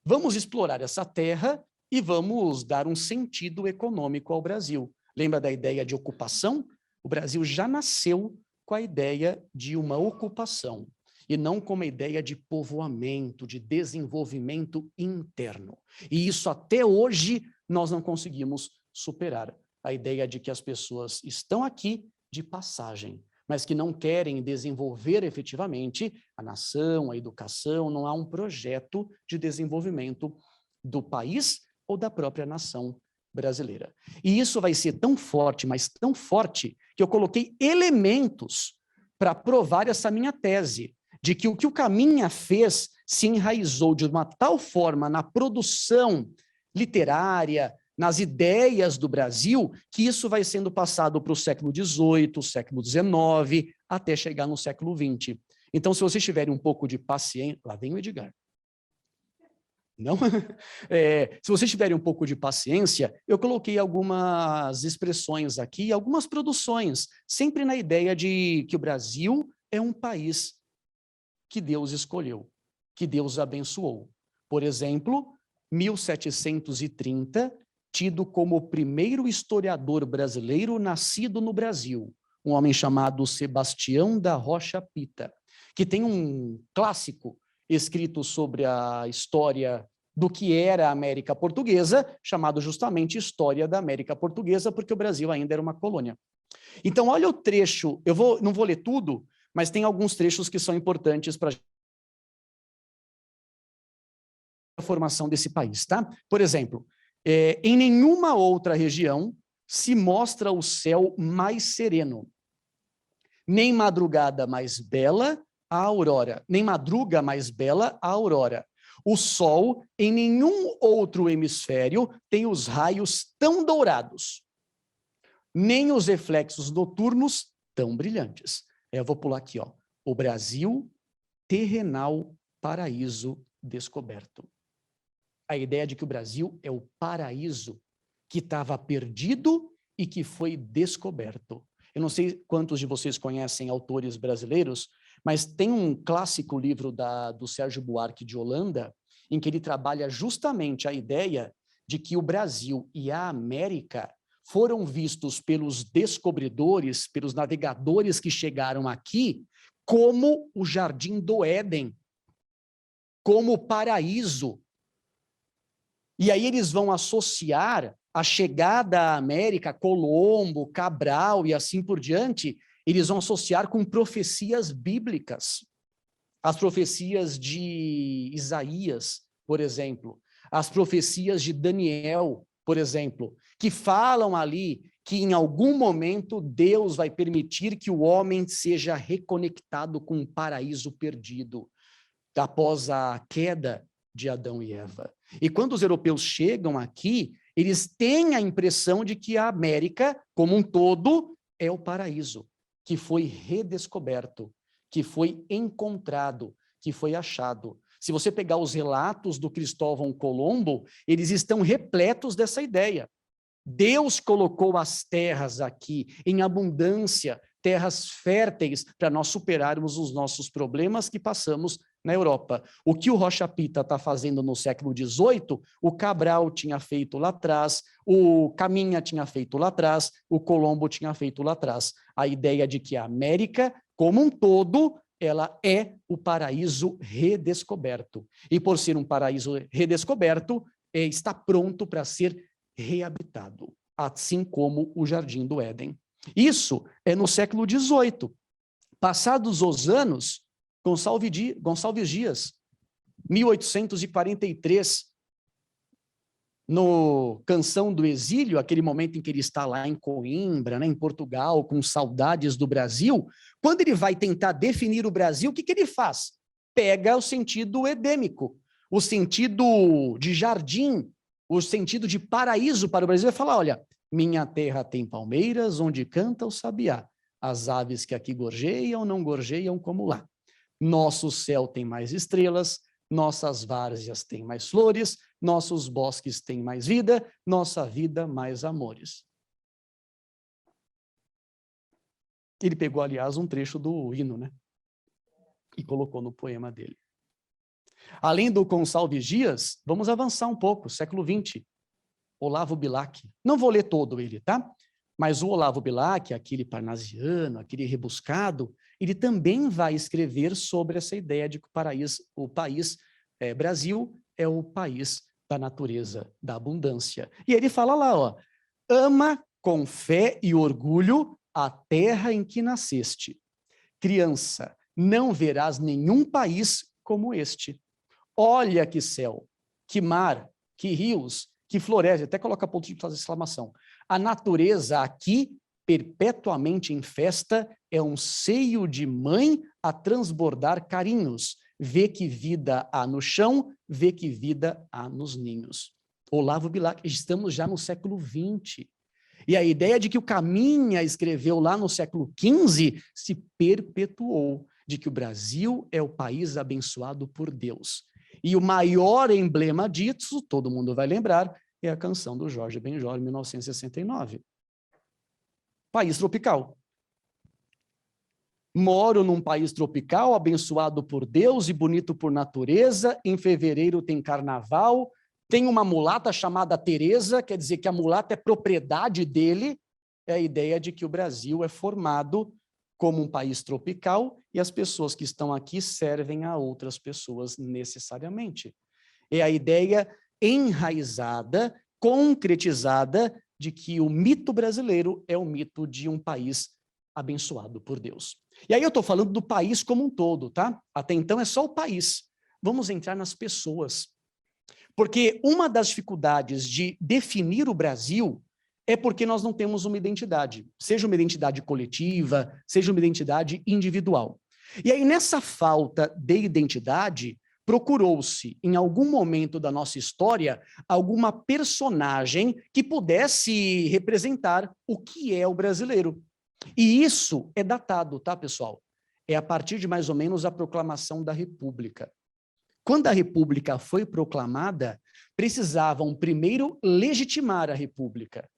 Speaker 1: Vamos explorar essa terra e vamos dar um sentido econômico ao Brasil. Lembra da ideia de ocupação? O Brasil já nasceu com a ideia de uma ocupação, e não com uma ideia de povoamento, de desenvolvimento interno. E isso até hoje nós não conseguimos superar. A ideia de que as pessoas estão aqui de passagem, mas que não querem desenvolver efetivamente a nação, a educação, não há um projeto de desenvolvimento do país ou da própria nação brasileira. E isso vai ser tão forte, mas tão forte, que eu coloquei elementos para provar essa minha tese, de que o Caminha fez se enraizou de uma tal forma na produção literária, nas ideias do Brasil, que isso vai sendo passado para o século XVIII, século XIX, até chegar no século XX. Então, se vocês tiverem um pouco de paciência... Lá vem o Edgar. Não? Se vocês tiverem um pouco de paciência, eu coloquei algumas expressões aqui, algumas produções, sempre na ideia de que o Brasil é um país que Deus escolheu, que Deus abençoou. Por exemplo, 1730, tido como o primeiro historiador brasileiro nascido no Brasil, um homem chamado Sebastião da Rocha Pita, que tem um clássico escrito sobre a história do que era a América Portuguesa, chamado justamente História da América Portuguesa, porque o Brasil ainda era uma colônia. Então, olha o trecho, não vou ler tudo, mas tem alguns trechos que são importantes para a formação desse país, tá? Por exemplo, em nenhuma outra região se mostra o céu mais sereno, nem madrugada mais bela a aurora, nem madruga mais bela a aurora. O sol, em nenhum outro hemisfério, tem os raios tão dourados, nem os reflexos noturnos tão brilhantes. Eu vou pular aqui, ó. O Brasil, terrenal paraíso descoberto. A ideia de que o Brasil é o paraíso que estava perdido e que foi descoberto. Eu não sei quantos de vocês conhecem autores brasileiros, mas tem um clássico livro do Sérgio Buarque de Holanda, em que ele trabalha justamente a ideia de que o Brasil e a América foram vistos pelos descobridores, pelos navegadores que chegaram aqui, como o Jardim do Éden, como o paraíso. E aí eles vão associar a chegada à América, Colombo, Cabral e assim por diante, eles vão associar com profecias bíblicas. As profecias de Isaías, por exemplo, as profecias de Daniel, por exemplo, que falam ali que em algum momento Deus vai permitir que o homem seja reconectado com um paraíso perdido, após a queda de Adão e Eva. E quando os europeus chegam aqui, eles têm a impressão de que a América, como um todo, é o paraíso, que foi redescoberto, que foi encontrado, que foi achado. Se você pegar os relatos do Cristóvão Colombo, eles estão repletos dessa ideia. Deus colocou as terras aqui em abundância, terras férteis, para nós superarmos os nossos problemas que passamos na Europa. O que o Rocha Pita está fazendo no século XVIII, o Cabral tinha feito lá atrás, o Caminha tinha feito lá atrás, o Colombo tinha feito lá atrás. A ideia de que a América, como um todo, ela é o paraíso redescoberto. E por ser um paraíso redescoberto, está pronto para ser reabitado, assim como o Jardim do Éden. Isso é no século XVIII. Passados os anos, Gonçalves Dias, 1843, no Canção do Exílio, aquele momento em que ele está lá em Coimbra, né, em Portugal, com saudades do Brasil, quando ele vai tentar definir o Brasil, o que ele faz? Pega o sentido edêmico, o sentido de jardim, o sentido de paraíso para o Brasil, e fala, olha, minha terra tem palmeiras onde canta o sabiá, as aves que aqui gorjeiam não gorjeiam como lá. Nosso céu tem mais estrelas, nossas várzeas têm mais flores, nossos bosques têm mais vida, nossa vida mais amores. Ele pegou, aliás, um trecho do hino, né? e colocou no poema dele. Além do Gonçalves Dias, vamos avançar um pouco, século XX. Olavo Bilac. Não vou ler todo ele, tá? Mas o Olavo Bilac, aquele parnasiano, aquele rebuscado, ele também vai escrever sobre essa ideia de que o país Brasil é o país da natureza, da abundância. E ele fala lá, ó, ama com fé e orgulho a terra em que nasceste. Criança, não verás nenhum país como este. Olha que céu, que mar, que rios, que floresta, até coloca ponto de exclamação. A natureza aqui, perpetuamente em festa, é um seio de mãe a transbordar carinhos. Vê que vida há no chão, vê que vida há nos ninhos. Olavo Bilac, estamos já no século XX. E a ideia de que o Caminha escreveu lá no século XV se perpetuou, de que o Brasil é o país abençoado por Deus. E o maior emblema disso, todo mundo vai lembrar, é a canção do Jorge Benjor, 1969. País tropical. Moro num país tropical, abençoado por Deus e bonito por natureza. Em fevereiro tem carnaval. Tem uma mulata chamada Teresa, quer dizer que a mulata é propriedade dele. É a ideia de que o Brasil é formado como um país tropical e as pessoas que estão aqui servem a outras pessoas necessariamente. É a ideia enraizada, concretizada, de que o mito brasileiro é o mito de um país abençoado por Deus. E aí eu estou falando do país como um todo, tá? Até então é só o país. Vamos entrar nas pessoas. Porque uma das dificuldades de definir o Brasil é porque nós não temos uma identidade, seja uma identidade coletiva, seja uma identidade individual. E aí, nessa falta de identidade, procurou-se, em algum momento da nossa história, alguma personagem que pudesse representar o que é o brasileiro. E isso é datado, tá, pessoal? É a partir de mais ou menos a proclamação da República. Quando a República foi proclamada, precisavam primeiro legitimar a República,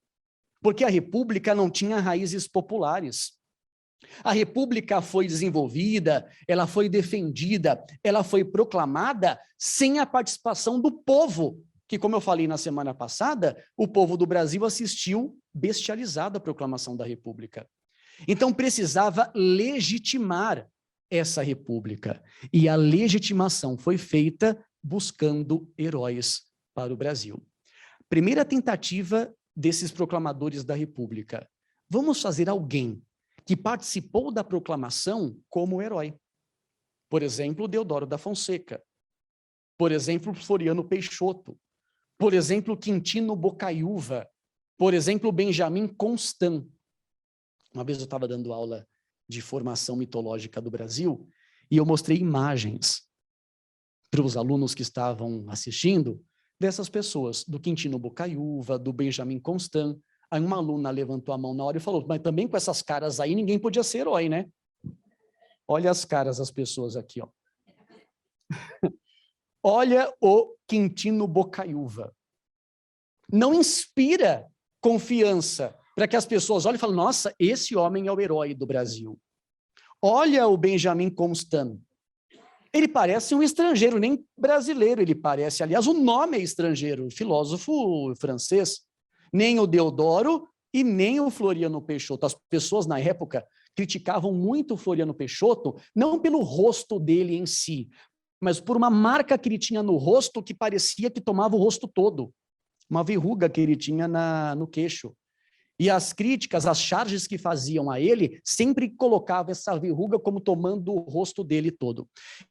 Speaker 1: porque a República não tinha raízes populares. A República foi desenvolvida, ela foi defendida, ela foi proclamada sem a participação do povo, que, como eu falei na semana passada, o povo do Brasil assistiu bestializado à proclamação da República. Então, precisava legitimar essa República. E a legitimação foi feita buscando heróis para o Brasil. Primeira tentativa desses proclamadores da República. Vamos fazer alguém que participou da proclamação como herói. Por exemplo, Deodoro da Fonseca. Por exemplo, Floriano Peixoto. Por exemplo, Quintino Bocaiúva. Por exemplo, Benjamin Constant. Uma vez eu estava dando aula de formação mitológica do Brasil e eu mostrei imagens para os alunos que estavam assistindo dessas pessoas, do Quintino Bocaiúva, do Benjamin Constant. Aí uma aluna levantou a mão na hora e falou, mas também com essas caras aí ninguém podia ser herói, né? Olha as caras das pessoas aqui, ó. Olha o Quintino Bocaiúva. Não inspira confiança para que as pessoas olhem e falem, nossa, esse homem é o herói do Brasil. Olha o Benjamin Constant. Ele parece um estrangeiro, nem brasileiro ele parece. Aliás, o nome é estrangeiro, filósofo francês. Nem o Deodoro e nem o Floriano Peixoto. As pessoas, na época, criticavam muito o Floriano Peixoto, não pelo rosto dele em si, mas por uma marca que ele tinha no rosto que parecia que tomava o rosto todo. Uma verruga que ele tinha no queixo. E as críticas, as charges que faziam a ele, sempre colocavam essa verruga como tomando o rosto dele todo.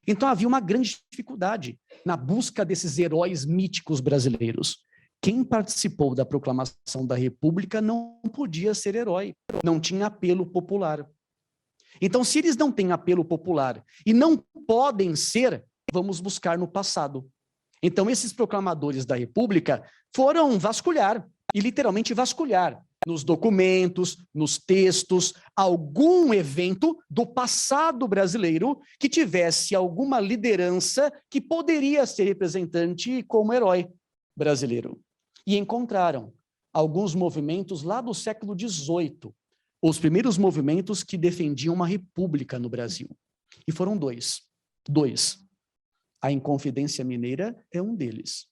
Speaker 1: Então havia uma grande dificuldade na busca desses heróis míticos brasileiros. Quem participou da proclamação da República não podia ser herói, não tinha apelo popular. Então, se eles não têm apelo popular e não podem ser, vamos buscar no passado. Então, esses proclamadores da República foram vasculhar, e literalmente vasculhar, nos documentos, nos textos, algum evento do passado brasileiro que tivesse alguma liderança que poderia ser representante como herói brasileiro. E encontraram alguns movimentos lá do século XVIII, os primeiros movimentos que defendiam uma república no Brasil. E foram dois. 2. A Inconfidência Mineira é um deles.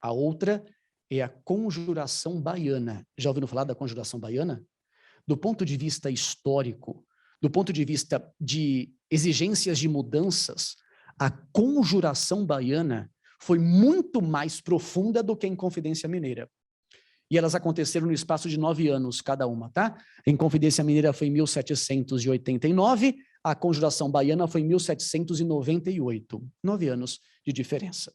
Speaker 1: A outra é a Conjuração Baiana. Já ouviram falar da Conjuração Baiana? Do ponto de vista histórico, do ponto de vista de exigências de mudanças, a Conjuração Baiana foi muito mais profunda do que a Inconfidência Mineira. E elas aconteceram no espaço de 9 anos cada uma, tá? A Inconfidência Mineira foi em 1789, a Conjuração Baiana foi em 1798. 9 anos de diferença.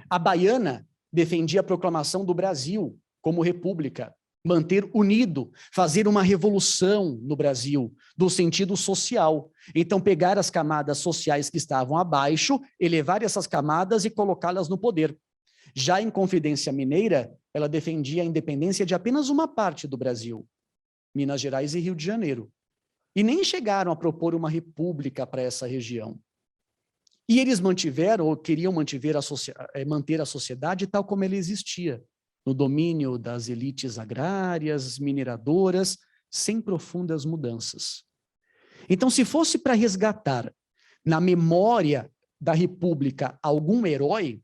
Speaker 1: A Baiana defendia a proclamação do Brasil como república, manter unido, fazer uma revolução no Brasil, do sentido social. Então, pegar as camadas sociais que estavam abaixo, elevar essas camadas e colocá-las no poder. Já a Inconfidência Mineira, ela defendia a independência de apenas uma parte do Brasil, Minas Gerais e Rio de Janeiro. E nem chegaram a propor uma república para essa região. E eles mantiveram, ou queriam manter a sociedade tal como ela existia, no domínio das elites agrárias, mineradoras, sem profundas mudanças. Então, se fosse para resgatar na memória da República algum herói,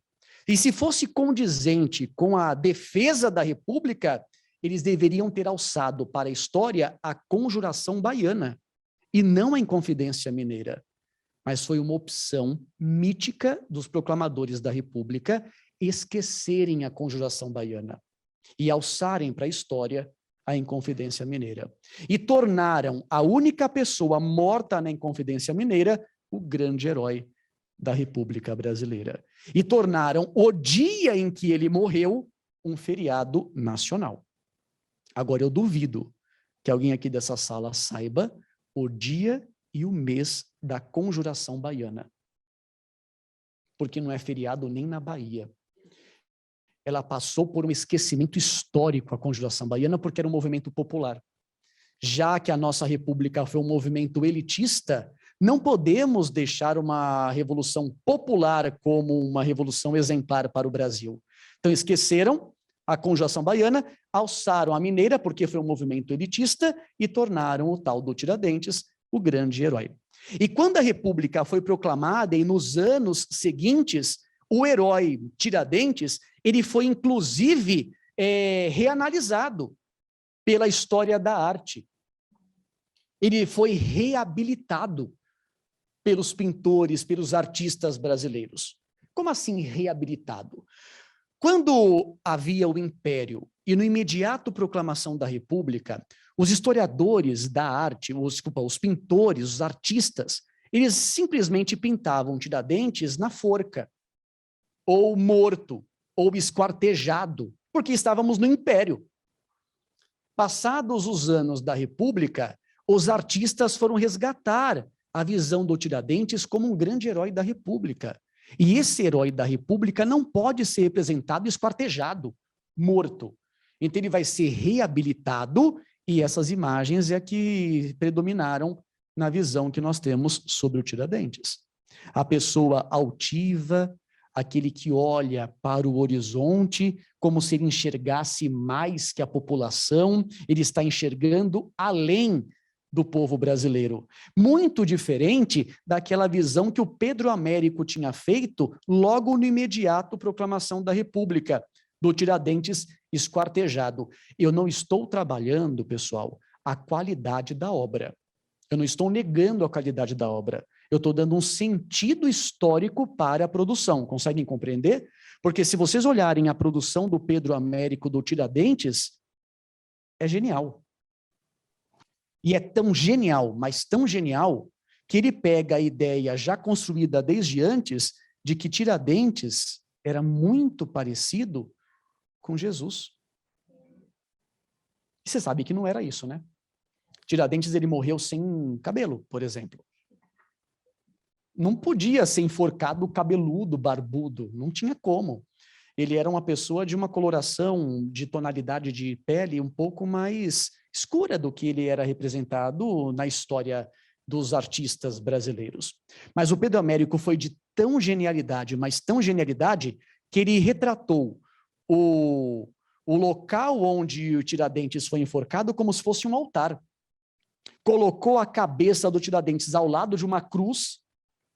Speaker 1: e se fosse condizente com a defesa da República, eles deveriam ter alçado para a história a Conjuração Baiana, e não a Inconfidência Mineira. Mas foi uma opção mítica dos proclamadores da República esquecerem a Conjuração Baiana e alçarem para a história a Inconfidência Mineira. E tornaram a única pessoa morta na Inconfidência Mineira o grande herói da República Brasileira. E tornaram o dia em que ele morreu um feriado nacional. Agora, eu duvido que alguém aqui dessa sala saiba o dia e o mês da Conjuração Baiana. Porque não é feriado nem na Bahia. Ela passou por um esquecimento histórico, a Conjuração Baiana, porque era um movimento popular. Já que a nossa república foi um movimento elitista, não podemos deixar uma revolução popular como uma revolução exemplar para o Brasil. Então esqueceram a Conjuração Baiana, alçaram a Mineira, porque foi um movimento elitista, e tornaram o tal do Tiradentes o grande herói. E quando a República foi proclamada, e nos anos seguintes, o herói Tiradentes, ele foi inclusive reanalisado pela história da arte. Ele foi reabilitado pelos pintores, pelos artistas brasileiros. Como assim reabilitado? Quando havia o Império e no imediato proclamação da República, os historiadores da arte, os pintores, os artistas, eles simplesmente pintavam Tiradentes na forca, ou morto, ou esquartejado, porque estávamos no Império. Passados os anos da República, os artistas foram resgatar a visão do Tiradentes como um grande herói da República. E esse herói da República não pode ser representado esquartejado, morto. Então ele vai ser reabilitado, e essas imagens é que predominaram na visão que nós temos sobre o Tiradentes. A pessoa altiva, aquele que olha para o horizonte como se ele enxergasse mais que a população, ele está enxergando além do povo brasileiro. Muito diferente daquela visão que o Pedro Américo tinha feito logo no imediato proclamação da República, do Tiradentes esquartejado. Eu não estou trabalhando, pessoal, a qualidade da obra. Eu não estou negando a qualidade da obra. Eu estou dando um sentido histórico para a produção. Conseguem compreender? Porque se vocês olharem a produção do Pedro Américo do Tiradentes, é genial. E é tão genial, mas tão genial, que ele pega a ideia já construída desde antes de que Tiradentes era muito parecido com Jesus. E você sabe que não era isso, né? Tiradentes, ele morreu sem cabelo, por exemplo. Não podia ser enforcado cabeludo, barbudo, não tinha como. Ele era uma pessoa de uma coloração, de tonalidade de pele um pouco mais escura do que ele era representado na história dos artistas brasileiros. Mas o Pedro Américo foi de tão genialidade, mas tão genialidade, que ele retratou o local onde o Tiradentes foi enforcado como se fosse um altar. Colocou a cabeça do Tiradentes ao lado de uma cruz,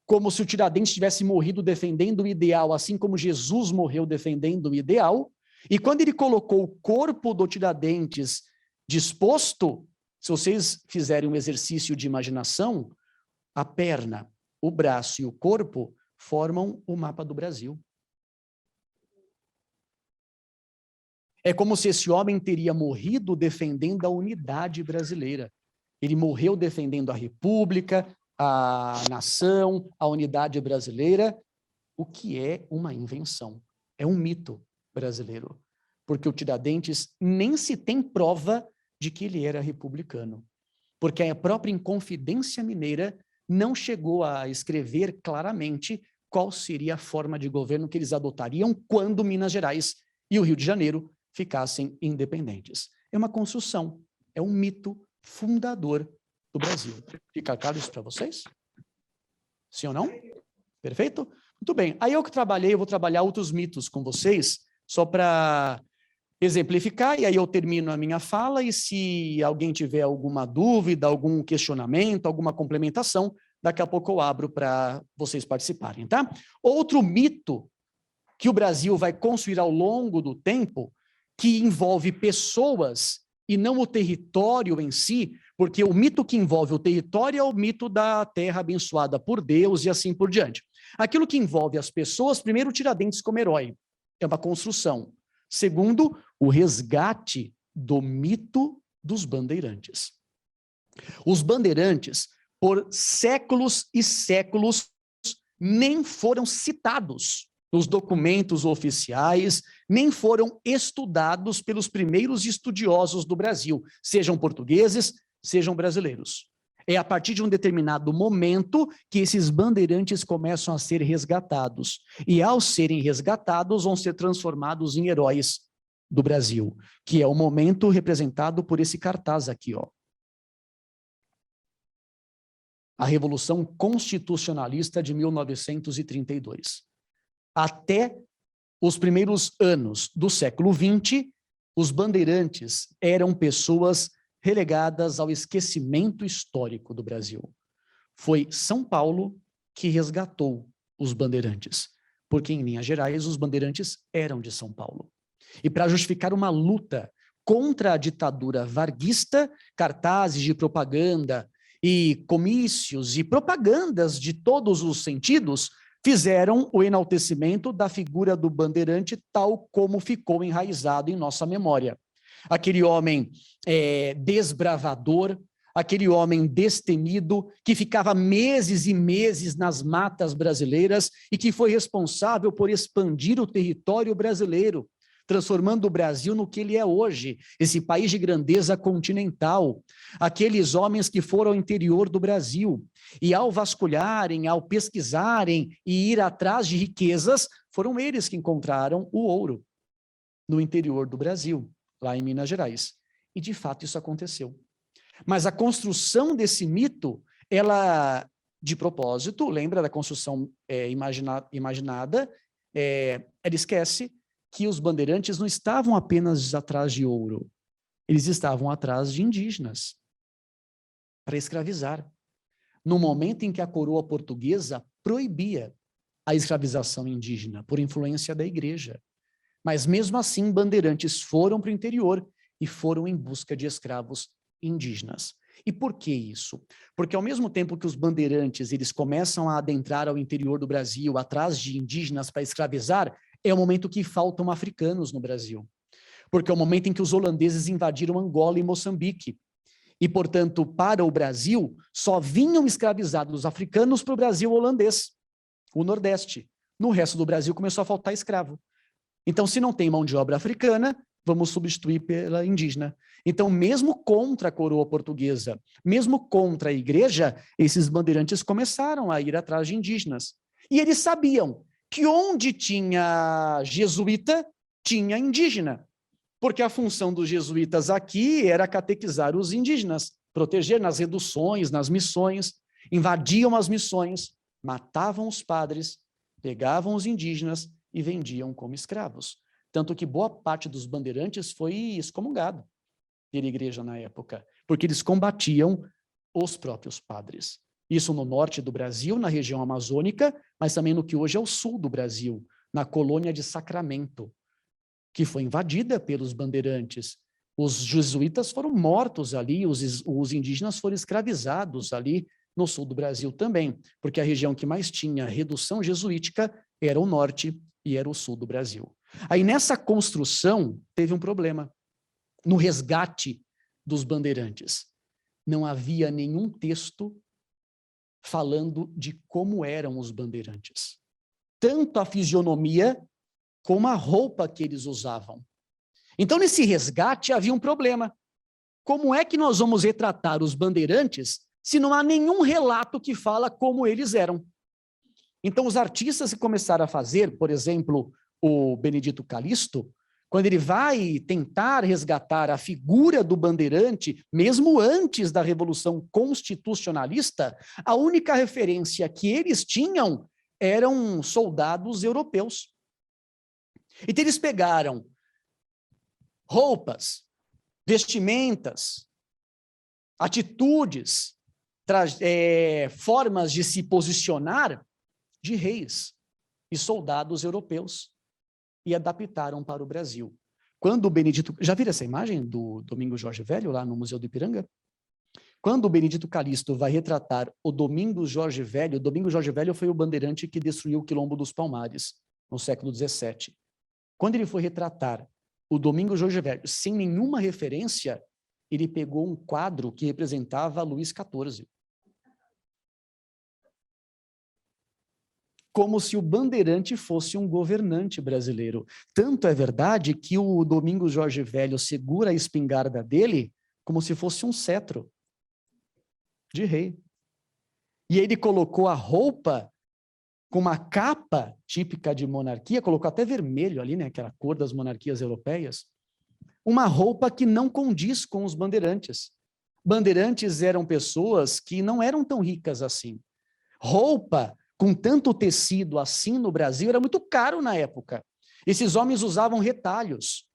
Speaker 1: como se o Tiradentes tivesse morrido defendendo o ideal, assim como Jesus morreu defendendo o ideal. E quando ele colocou o corpo do Tiradentes disposto, se vocês fizerem um exercício de imaginação, a perna, o braço e o corpo formam o mapa do Brasil. É como se esse homem teria morrido defendendo a unidade brasileira. Ele morreu defendendo a República, a nação, a unidade brasileira, o que é uma invenção. É um mito brasileiro. Porque o Tiradentes nem se tem prova de que ele era republicano. Porque a própria Inconfidência Mineira não chegou a escrever claramente qual seria a forma de governo que eles adotariam quando Minas Gerais e o Rio de Janeiro ficassem independentes. É uma construção, é um mito fundador do Brasil. Fica claro isso para vocês? Sim ou não? Perfeito? Muito bem. Aí eu vou trabalhar outros mitos com vocês, só para exemplificar, e aí eu termino a minha fala, e se alguém tiver alguma dúvida, algum questionamento, alguma complementação, daqui a pouco eu abro para vocês participarem, tá? Outro mito que o Brasil vai construir ao longo do tempo, que envolve pessoas e não o território em si, porque o mito que envolve o território é o mito da terra abençoada por Deus e assim por diante. Aquilo que envolve as pessoas, primeiro, Tiradentes como herói, é uma construção. Segundo, o resgate do mito dos bandeirantes. Os bandeirantes, por séculos e séculos, nem foram citados nos documentos oficiais, nem foram estudados pelos primeiros estudiosos do Brasil, sejam portugueses, sejam brasileiros. É a partir de um determinado momento que esses bandeirantes começam a ser resgatados. E ao serem resgatados, vão ser transformados em heróis do Brasil, que é o momento representado por esse cartaz aqui, ó. A Revolução Constitucionalista de 1932. Até os primeiros anos do século XX, os bandeirantes eram pessoas relegadas ao esquecimento histórico do Brasil. Foi São Paulo que resgatou os bandeirantes, porque em linhas gerais os bandeirantes eram de São Paulo. E para justificar uma luta contra a ditadura varguista, cartazes de propaganda e comícios e propagandas de todos os sentidos fizeram o enaltecimento da figura do bandeirante tal como ficou enraizado em nossa memória. Aquele homem desbravador, aquele homem destemido, que ficava meses e meses nas matas brasileiras e que foi responsável por expandir o território brasileiro, transformando o Brasil no que ele é hoje, esse país de grandeza continental. Aqueles homens que foram ao interior do Brasil e ao vasculharem, ao pesquisarem e ir atrás de riquezas, foram eles que encontraram o ouro no interior do Brasil, lá em Minas Gerais. E de fato isso aconteceu. Mas a construção desse mito, ela, de propósito, lembra da construção imaginada, ela esquece que os bandeirantes não estavam apenas atrás de ouro, eles estavam atrás de indígenas, para escravizar. No momento em que a coroa portuguesa proibia a escravização indígena, por influência da igreja. Mas mesmo assim, bandeirantes foram para o interior e foram em busca de escravos indígenas. E por que isso? Porque ao mesmo tempo que os bandeirantes eles começam a adentrar ao interior do Brasil, atrás de indígenas para escravizar, é o momento que faltam africanos no Brasil. Porque é o momento em que os holandeses invadiram Angola e Moçambique. E, portanto, para o Brasil, só vinham escravizados africanos para o Brasil holandês, o Nordeste. No resto do Brasil começou a faltar escravo. Então, se não tem mão de obra africana, vamos substituir pela indígena. Então, mesmo contra a coroa portuguesa, mesmo contra a igreja, esses bandeirantes começaram a ir atrás de indígenas. E eles sabiam que onde tinha jesuíta, tinha indígena. Porque a função dos jesuítas aqui era catequizar os indígenas, proteger nas reduções, nas missões, invadiam as missões, matavam os padres, pegavam os indígenas e vendiam como escravos. Tanto que boa parte dos bandeirantes foi excomungado pela igreja na época, porque eles combatiam os próprios padres. Isso no norte do Brasil, na região amazônica, mas também no que hoje é o sul do Brasil, na colônia de Sacramento, que foi invadida pelos bandeirantes. Os jesuítas foram mortos ali, os indígenas foram escravizados ali no sul do Brasil também, porque a região que mais tinha redução jesuítica era o norte e era o sul do Brasil. Aí nessa construção teve um problema. No resgate dos bandeirantes, não havia nenhum texto falando de como eram os bandeirantes. Tanto a fisionomia como a roupa que eles usavam. Então, nesse resgate havia um problema. Como é que nós vamos retratar os bandeirantes se não há nenhum relato que fala como eles eram? Então, os artistas que começaram a fazer, por exemplo, o Benedito Calixto, quando ele vai tentar resgatar a figura do bandeirante, mesmo antes da Revolução Constitucionalista, a única referência que eles tinham eram soldados europeus. Então, eles pegaram roupas, vestimentas, atitudes, formas de se posicionar de reis e soldados europeus e adaptaram para o Brasil. Quando o Benedito... Já viram essa imagem do Domingos Jorge Velho lá no Museu do Ipiranga? Quando o Benedito Calixto vai retratar o Domingos Jorge Velho, o Domingos Jorge Velho foi o bandeirante que destruiu o Quilombo dos Palmares, no século XVII. Quando ele foi retratar o Domingos Jorge Velho, sem nenhuma referência, ele pegou um quadro que representava Luís XIV. Como se o bandeirante fosse um governante brasileiro. Tanto é verdade que o Domingos Jorge Velho segura a espingarda dele como se fosse um cetro de rei. E ele colocou a roupa com uma capa típica de monarquia, colocou até vermelho ali, né, aquela cor das monarquias europeias, uma roupa que não condiz com os bandeirantes. Bandeirantes eram pessoas que não eram tão ricas assim. Roupa com tanto tecido assim no Brasil era muito caro na época. Esses homens usavam retalhos.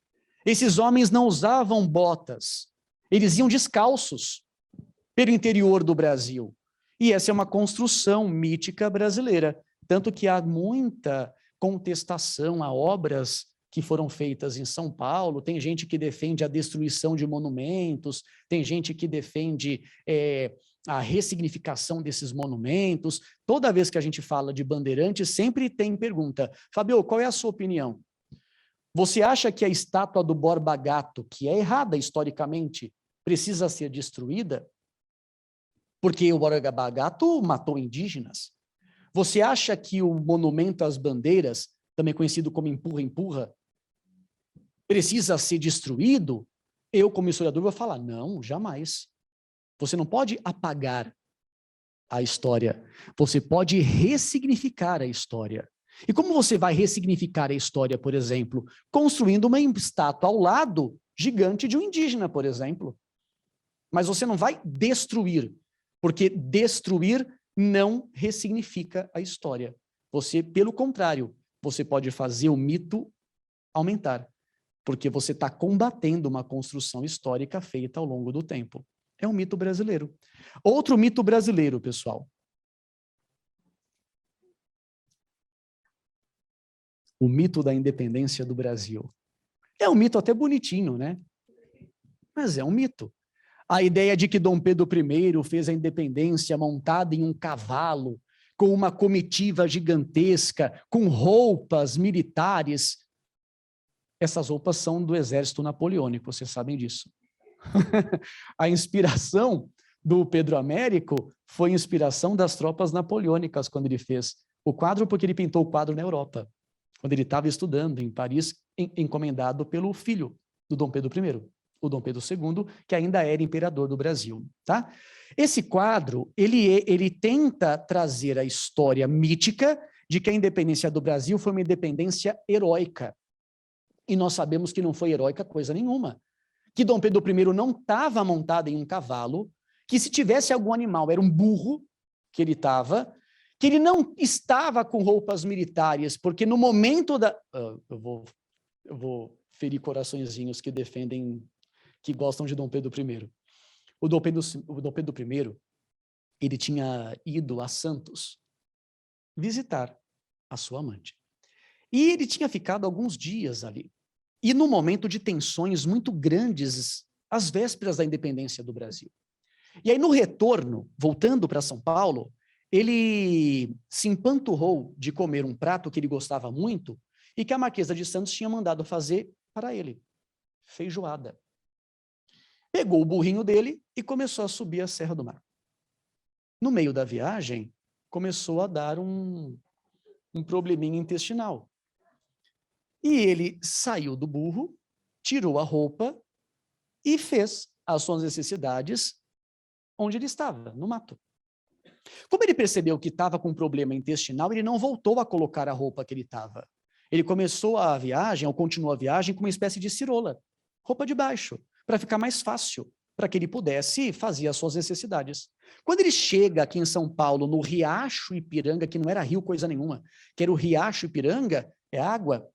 Speaker 1: Esses homens não usavam botas. Eles iam descalços pelo interior do Brasil. E essa é uma construção mítica brasileira. Tanto que há muita contestação a obras que foram feitas em São Paulo. Tem gente que defende a destruição de monumentos, tem gente que defende a ressignificação desses monumentos. Toda vez que a gente fala de Bandeirantes, sempre tem pergunta: Fabio, qual é a sua opinião? Você acha que a estátua do Borba Gato, que é errada historicamente, precisa ser destruída? Porque o Borba Gato matou indígenas. Você acha que o monumento às bandeiras, também conhecido como empurra-empurra, precisa ser destruído? Eu, como historiador, vou falar: não, jamais. Você não pode apagar a história, você pode ressignificar a história. E como você vai ressignificar a história, por exemplo? Construindo uma estátua ao lado gigante de um indígena, por exemplo. Mas você não vai destruir, porque destruir não ressignifica a história. Você, pelo contrário, você pode fazer o mito aumentar, porque você está combatendo uma construção histórica feita ao longo do tempo. É um mito brasileiro. Outro mito brasileiro, pessoal. O mito da independência do Brasil. É um mito até bonitinho, né? Mas é um mito. A ideia de que Dom Pedro I fez a independência montada em um cavalo, com uma comitiva gigantesca, com roupas militares. Essas roupas são do exército napoleônico, vocês sabem disso. A inspiração do Pedro Américo foi inspiração das tropas napoleônicas quando ele fez o quadro, porque ele pintou o quadro na Europa, quando ele estava estudando em Paris, encomendado pelo filho do Dom Pedro I, o Dom Pedro II, que ainda era imperador do Brasil, tá? Esse quadro, ele tenta trazer a história mítica de que a independência do Brasil foi uma independência heróica. E nós sabemos que não foi heróica coisa nenhuma. Que Dom Pedro I não estava montado em um cavalo, que se tivesse algum animal era um burro que ele estava, que ele não estava com roupas militares, porque no momento da... eu vou ferir coraçõezinhos que defendem, que gostam de Dom Pedro I. O Dom Pedro I, ele tinha ido a Santos visitar a sua amante. E ele tinha ficado alguns dias ali. E num momento de tensões muito grandes, às vésperas da independência do Brasil. E aí, no retorno, voltando para São Paulo, ele se empanturrou de comer um prato que ele gostava muito e que a Marquesa de Santos tinha mandado fazer para ele, feijoada. Pegou o burrinho dele e começou a subir a Serra do Mar. No meio da viagem, começou a dar um probleminha intestinal. E ele saiu do burro, tirou a roupa e fez as suas necessidades onde ele estava, no mato. Como ele percebeu que estava com um problema intestinal, ele não voltou a colocar a roupa que ele estava. Ele começou a viagem, ou continuou a viagem, com uma espécie de cirola, roupa de baixo, para ficar mais fácil, para que ele pudesse fazer as suas necessidades. Quando ele chega aqui em São Paulo, no Riacho Ipiranga, que não era rio coisa nenhuma, que era o Riacho Ipiranga, é água,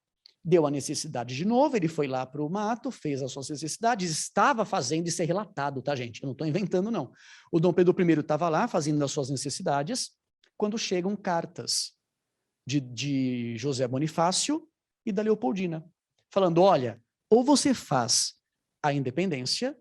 Speaker 1: deu a necessidade de novo, ele foi lá para o mato, fez as suas necessidades, estava fazendo, isso é relatado, tá, gente? Eu não estou inventando, não. O Dom Pedro I estava lá fazendo as suas necessidades, quando chegam cartas de José Bonifácio e da Leopoldina, falando, olha, ou você faz a independência,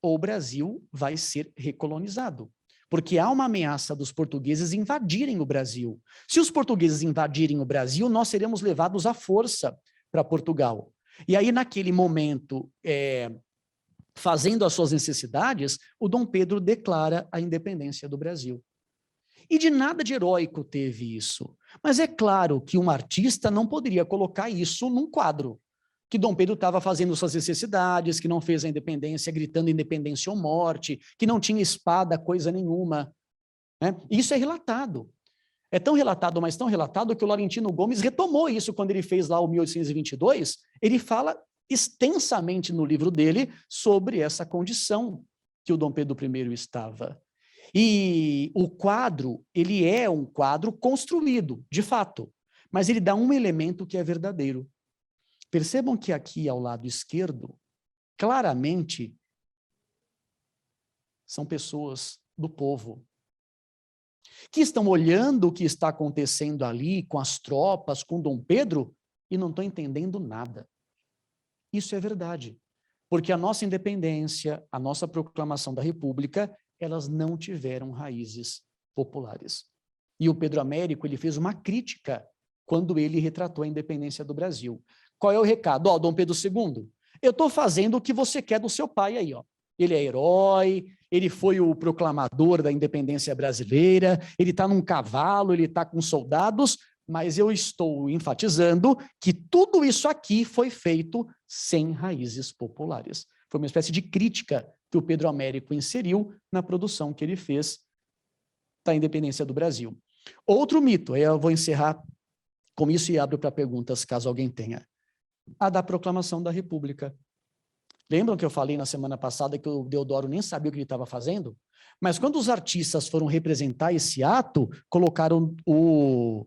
Speaker 1: ou o Brasil vai ser recolonizado. Porque há uma ameaça dos portugueses invadirem o Brasil. Se os portugueses invadirem o Brasil, nós seremos levados à força para Portugal. E aí, naquele momento, fazendo as suas necessidades, o Dom Pedro declara a independência do Brasil. E de nada de heróico teve isso. Mas é claro que um artista não poderia colocar isso num quadro. Que Dom Pedro estava fazendo suas necessidades, que não fez a independência, gritando independência ou morte, que não tinha espada, coisa nenhuma. Né? Isso é relatado. É tão relatado, mas tão relatado, que o Laurentino Gomes retomou isso quando ele fez lá o 1822. Ele fala extensamente no livro dele sobre essa condição que o Dom Pedro I estava. E o quadro, ele é um quadro construído, de fato, mas ele dá um elemento que é verdadeiro. Percebam que aqui ao lado esquerdo, claramente, são pessoas do povo, que estão olhando o que está acontecendo ali com as tropas, com Dom Pedro, e não estão entendendo nada. Isso é verdade, porque a nossa independência, a nossa proclamação da República, elas não tiveram raízes populares. E o Pedro Américo, ele fez uma crítica quando ele retratou a independência do Brasil. Qual é o recado? Ó, Dom Pedro II, eu estou fazendo o que você quer do seu pai aí, ó. Ele é herói, ele foi o proclamador da independência brasileira, ele está num cavalo, ele está com soldados, mas eu estou enfatizando que tudo isso aqui foi feito sem raízes populares. Foi uma espécie de crítica que o Pedro Américo inseriu na produção que ele fez da independência do Brasil. Outro mito, aí eu vou encerrar com isso e abro para perguntas, caso alguém tenha. A da proclamação da República. Lembram que eu falei na semana passada que o Deodoro nem sabia o que ele estava fazendo? Mas quando os artistas foram representar esse ato, colocaram o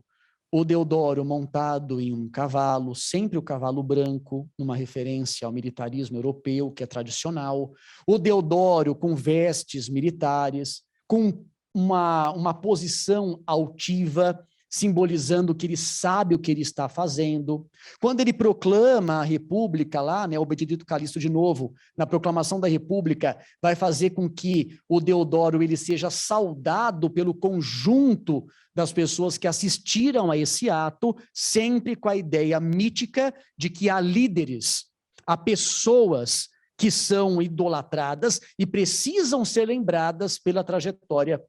Speaker 1: Deodoro montado em um cavalo, sempre o cavalo branco, numa referência ao militarismo europeu, que é tradicional. O Deodoro com vestes militares, com uma posição altiva, simbolizando que ele sabe o que ele está fazendo. Quando ele proclama a República lá, né, o Benedito Calixto de novo, na proclamação da República, vai fazer com que o Deodoro ele seja saudado pelo conjunto das pessoas que assistiram a esse ato, sempre com a ideia mítica de que há líderes, há pessoas que são idolatradas e precisam ser lembradas pela trajetória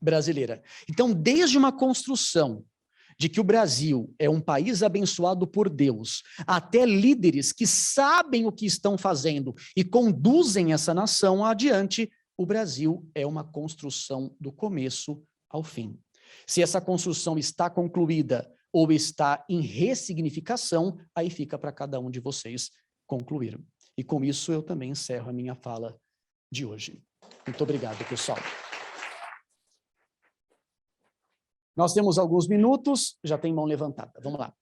Speaker 1: brasileira. Então, desde uma construção de que o Brasil é um país abençoado por Deus, até líderes que sabem o que estão fazendo e conduzem essa nação adiante, o Brasil é uma construção do começo ao fim. Se essa construção está concluída ou está em ressignificação, aí fica para cada um de vocês concluir. E com isso eu também encerro a minha fala de hoje. Muito obrigado, pessoal. Nós temos alguns minutos, já tem mão levantada. Vamos lá.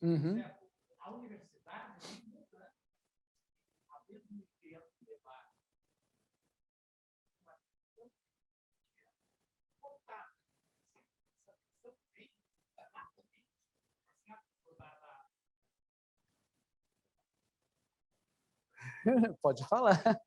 Speaker 1: Uhum. Pode falar.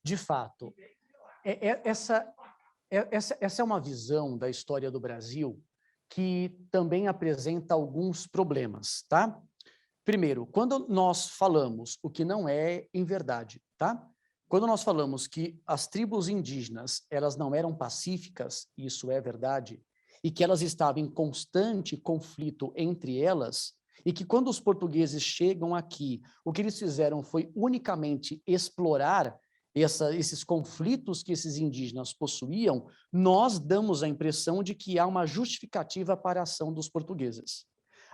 Speaker 1: De fato, essa é uma visão da história do Brasil que também apresenta alguns problemas, tá? Primeiro, quando nós falamos o que não é em verdade, tá? Quando nós falamos que as tribos indígenas, elas não eram pacíficas, isso é verdade, e que elas estavam em constante conflito entre elas, e que quando os portugueses chegam aqui, o que eles fizeram foi unicamente explorar esses conflitos que esses indígenas possuíam, nós damos a impressão de que há uma justificativa para a ação dos portugueses.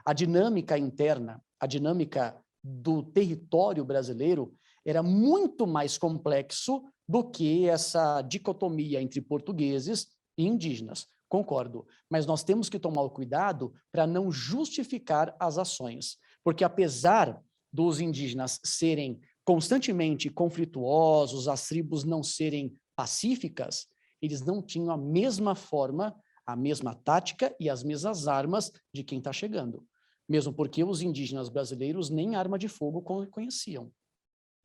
Speaker 1: A dinâmica interna, a dinâmica do território brasileiro era muito mais complexo do que essa dicotomia entre portugueses e indígenas. Concordo, mas nós temos que tomar o cuidado para não justificar as ações, porque apesar dos indígenas serem constantemente conflituosos, as tribos não serem pacíficas, eles não tinham a mesma forma, a mesma tática e as mesmas armas de quem está chegando. Mesmo porque os indígenas brasileiros nem arma de fogo conheciam.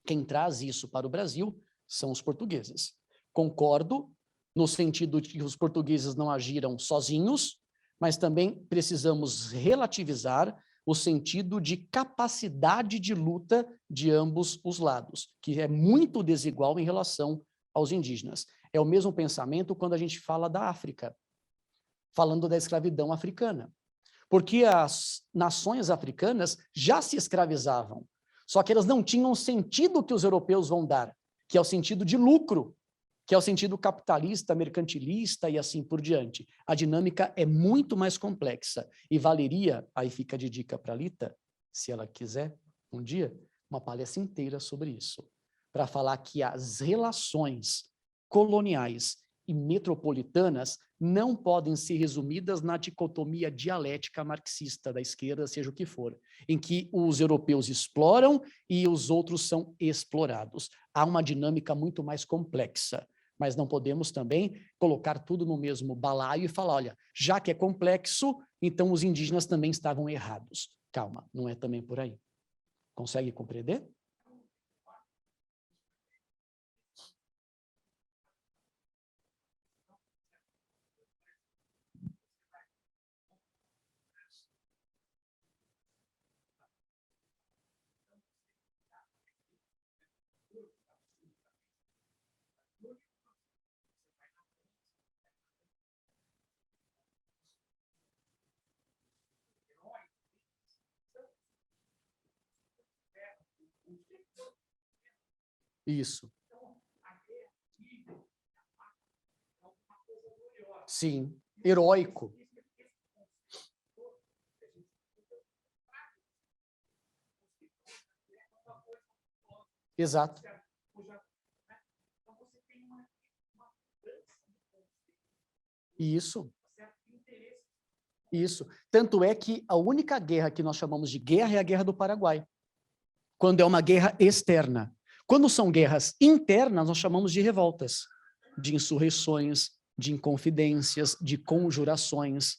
Speaker 1: Quem traz isso para o Brasil são os portugueses. Concordo no sentido de que os portugueses não agiram sozinhos, mas também precisamos relativizar o sentido de capacidade de luta de ambos os lados, que é muito desigual em relação aos indígenas. É o mesmo pensamento quando a gente fala da África, falando da escravidão africana. Porque as nações africanas já se escravizavam, só que elas não tinham o sentido que os europeus vão dar, que é o sentido de lucro, que é o sentido capitalista, mercantilista e assim por diante. A dinâmica é muito mais complexa e valeria, aí fica de dica para a Lita, se ela quiser, um dia, uma palestra inteira sobre isso, para falar que as relações coloniais e metropolitanas não podem ser resumidas na dicotomia dialética marxista da esquerda, seja o que for, em que os europeus exploram e os outros são explorados. Há uma dinâmica muito mais complexa, mas não podemos também colocar tudo no mesmo balaio e falar, olha, já que é complexo, então os indígenas também estavam errados. Calma, não é também por aí. Consegue compreender? Isso. Sim, heróico. Exato. Isso. Isso. Tanto é que a única guerra que nós chamamos de guerra é a Guerra do Paraguai, quando é uma guerra externa. Quando são guerras internas, nós chamamos de revoltas, de insurreições, de inconfidências, de conjurações.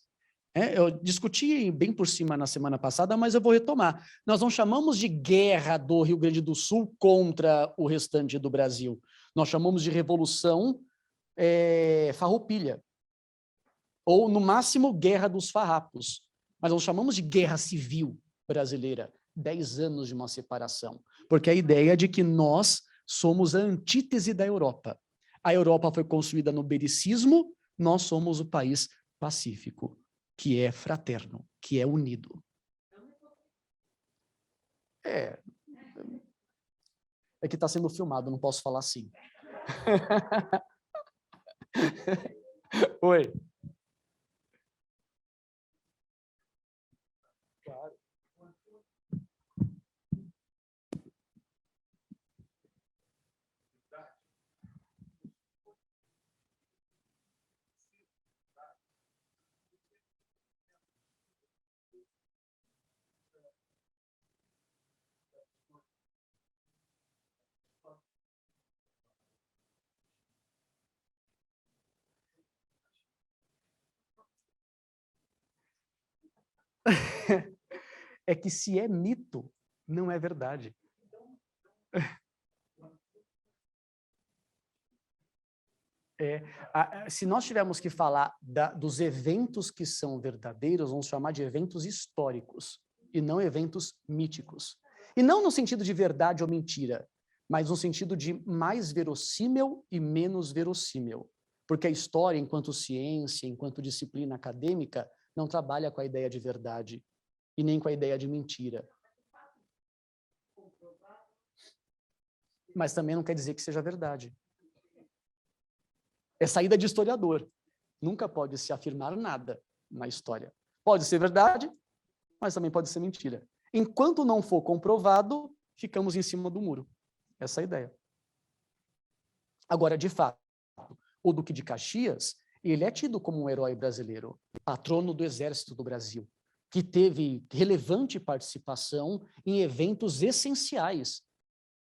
Speaker 1: Eu discuti bem por cima na semana passada, mas eu vou retomar. Nós não chamamos de guerra do Rio Grande do Sul contra o restante do Brasil. Nós chamamos de revolução farroupilha, ou, no máximo, guerra dos farrapos. Mas não chamamos de guerra civil brasileira, 10 anos de uma separação, porque a ideia é de que nós somos a antítese da Europa. A Europa foi construída no belicismo, nós somos o país pacífico, que é fraterno, que é unido. É que está sendo filmado, não posso falar assim. Oi. Claro. é que se é mito, não é verdade. Se nós tivermos que falar dos eventos que são verdadeiros, vamos chamar de eventos históricos, e não eventos míticos. E não no sentido de verdade ou mentira, mas no sentido de mais verossímil e menos verossímil. Porque a história, enquanto ciência, enquanto disciplina acadêmica, não trabalha com a ideia de verdade e nem com a ideia de mentira. Mas também não quer dizer que seja verdade. É saída de historiador. Nunca pode se afirmar nada na história. Pode ser verdade, mas também pode ser mentira. Enquanto não for comprovado, ficamos em cima do muro. Essa é a ideia. Agora, de fato, o Duque de Caxias, ele é tido como um herói brasileiro, patrono do Exército do Brasil, que teve relevante participação em eventos essenciais.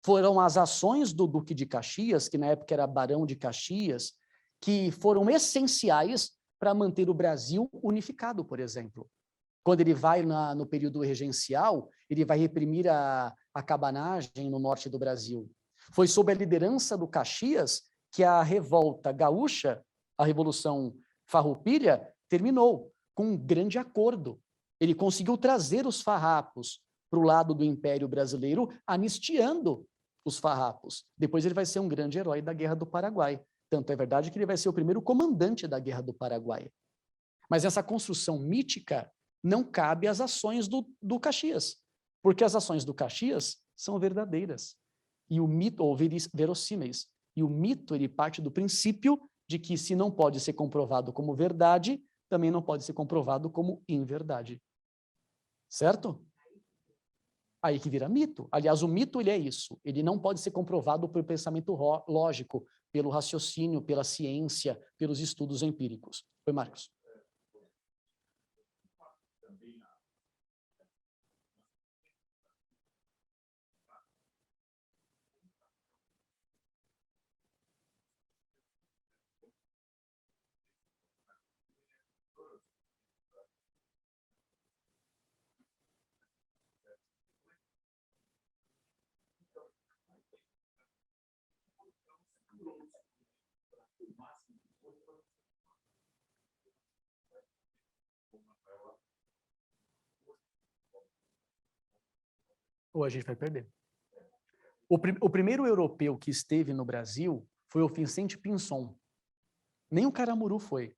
Speaker 1: Foram as ações do Duque de Caxias, que na época era Barão de Caxias, que foram essenciais para manter o Brasil unificado, por exemplo. Quando ele vai no período regencial, ele vai reprimir a cabanagem no norte do Brasil. Foi sob a liderança do Caxias que a revolta gaúcha, a Revolução Farroupilha, terminou com um grande acordo. Ele conseguiu trazer os farrapos para o lado do Império Brasileiro, anistiando os farrapos. Depois ele vai ser um grande herói da Guerra do Paraguai. Tanto é verdade que ele vai ser o primeiro comandante da Guerra do Paraguai. Mas essa construção mítica não cabe às ações do Caxias, porque as ações do Caxias são verdadeiras, e o mito, ou verossímeis. E o mito, ele parte do princípio de que se não pode ser comprovado como verdade, também não pode ser comprovado como inverdade. Certo? Aí que vira mito. Aliás, o mito, ele é isso. Ele não pode ser comprovado pelo pensamento lógico, pelo raciocínio, pela ciência, pelos estudos empíricos. Oi, Marcos. Ou a gente vai perder. O primeiro europeu que esteve no Brasil foi o Vicente Pinson. Nem o Caramuru foi.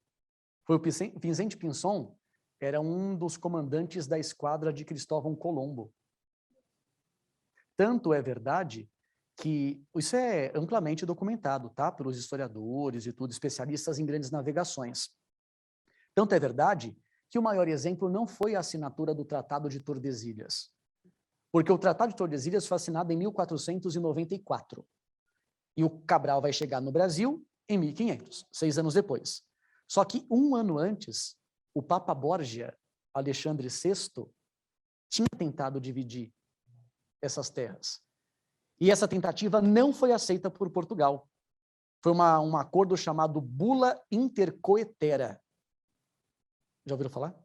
Speaker 1: Foi o Vicente Pinson, era um dos comandantes da esquadra de Cristóvão Colombo. Tanto é verdade que isso é amplamente documentado, tá? Pelos historiadores e tudo, especialistas em grandes navegações. Tanto é verdade que o maior exemplo não foi a assinatura do Tratado de Tordesilhas, porque o Tratado de Tordesilhas foi assinado em 1494. E o Cabral vai chegar no Brasil em 1500, 6 anos depois. Só que um ano antes, o Papa Borgia, Alexandre VI, tinha tentado dividir essas terras. E essa tentativa não foi aceita por Portugal. Foi um acordo chamado Bula Intercoetera. Já ouviram falar?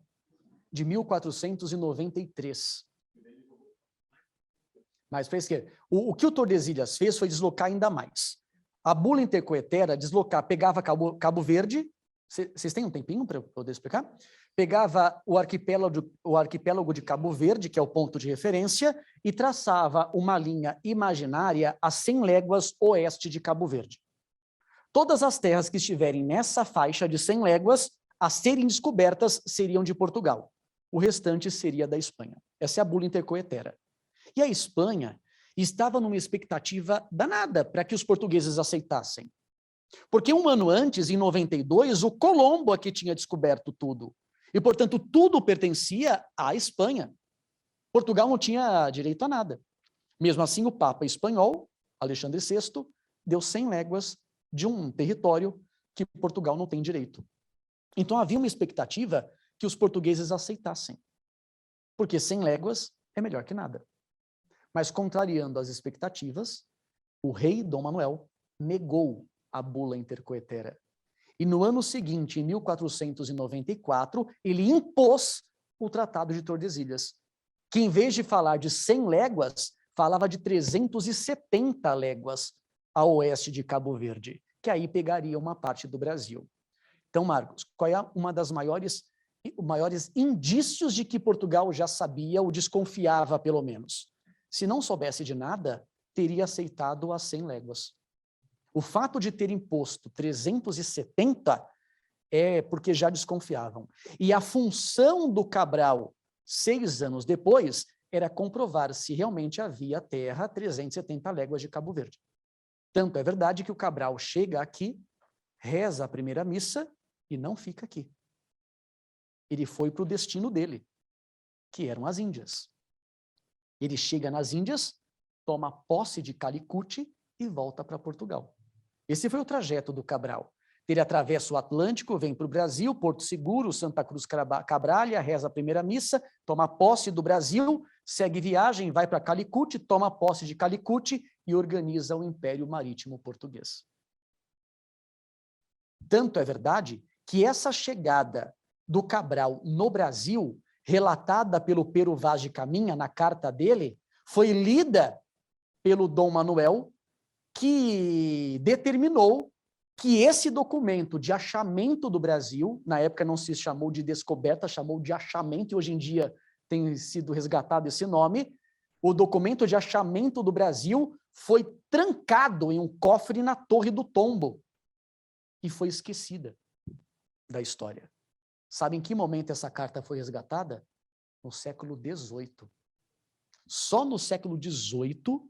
Speaker 1: De 1493. Mas para a esquerda. O que o Tordesilhas fez foi deslocar ainda mais. A Bula Intercoetera pegava Cabo Verde. Vocês têm um tempinho para eu poder explicar? Pegava o arquipélago de Cabo Verde, que é o ponto de referência, e traçava uma linha imaginária a 100 léguas oeste de Cabo Verde. Todas as terras que estiverem nessa faixa de 100 léguas, a serem descobertas, seriam de Portugal. O restante seria da Espanha. Essa é a Bula Intercoetera. E a Espanha estava numa expectativa danada para que os portugueses aceitassem. Porque um ano antes, em 92, o Colombo aqui tinha descoberto tudo. E, portanto, tudo pertencia à Espanha. Portugal não tinha direito a nada. Mesmo assim, o Papa espanhol, Alexandre VI, deu 100 léguas de um território que Portugal não tem direito. Então, havia uma expectativa que os portugueses aceitassem. Porque 100 léguas é melhor que nada. Mas, contrariando as expectativas, o rei Dom Manuel negou a Bula Intercoetera. E no ano seguinte, em 1494, ele impôs o Tratado de Tordesilhas, que em vez de falar de 100 léguas, falava de 370 léguas a oeste de Cabo Verde, que aí pegaria uma parte do Brasil. Então, Marcos, qual é uma das maiores indícios de que Portugal já sabia ou desconfiava, pelo menos? Se não soubesse de nada, teria aceitado as 100 léguas. O fato de ter imposto 370 é porque já desconfiavam. E a função do Cabral, 6 anos depois, era comprovar se realmente havia terra a 370 léguas de Cabo Verde. Tanto é verdade que o Cabral chega aqui, reza a primeira missa e não fica aqui. Ele foi para o destino dele, que eram as Índias. Ele chega nas Índias, toma posse de Calicut e volta para Portugal. Esse foi o trajeto do Cabral. Ele atravessa o Atlântico, vem para o Brasil, Porto Seguro, Santa Cruz Cabralha, reza a primeira missa, toma posse do Brasil, segue viagem, vai para Calicut, toma posse de Calicut e organiza o Império Marítimo Português. Tanto é verdade que essa chegada do Cabral no Brasil, relatada pelo Pero Vaz de Caminha na carta dele, foi lida pelo Dom Manuel, que determinou que esse documento de achamento do Brasil, na época não se chamou de descoberta, chamou de achamento, e hoje em dia tem sido resgatado esse nome, o documento de achamento do Brasil foi trancado em um cofre na Torre do Tombo e foi esquecida da história. Sabe em que momento essa carta foi resgatada? No século XVIII. Só no século XVIII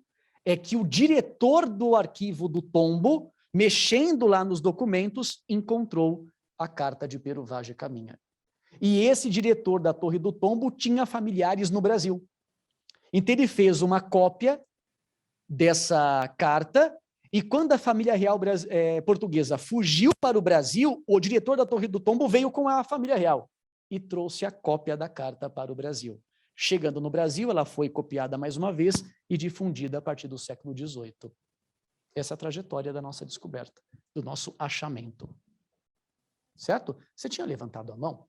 Speaker 1: é que o diretor do arquivo do Tombo, mexendo lá nos documentos, encontrou a carta de Pero Vaz de Caminha. E esse diretor da Torre do Tombo tinha familiares no Brasil. Então ele fez uma cópia dessa carta, e quando a família real portuguesa fugiu para o Brasil, o diretor da Torre do Tombo veio com a família real e trouxe a cópia da carta para o Brasil. Chegando no Brasil, ela foi copiada mais uma vez e difundida a partir do século XVIII. Essa é a trajetória da nossa descoberta, do nosso achamento. Certo? Você tinha levantado a mão?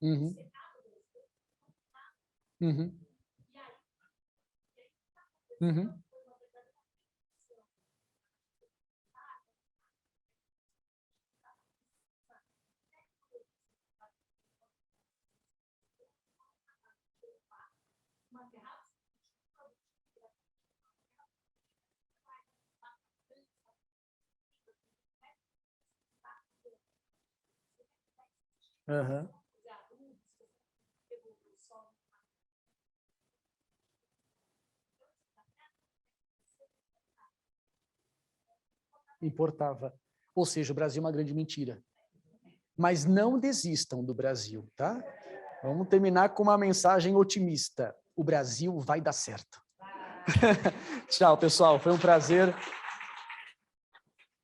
Speaker 1: Uhum. Uhum. Uhum. Uhum. Importava. Ou seja, o Brasil é uma grande mentira. Mas não desistam do Brasil, tá? Vamos terminar com uma mensagem otimista. O Brasil vai dar certo. Tchau, pessoal. Foi um prazer.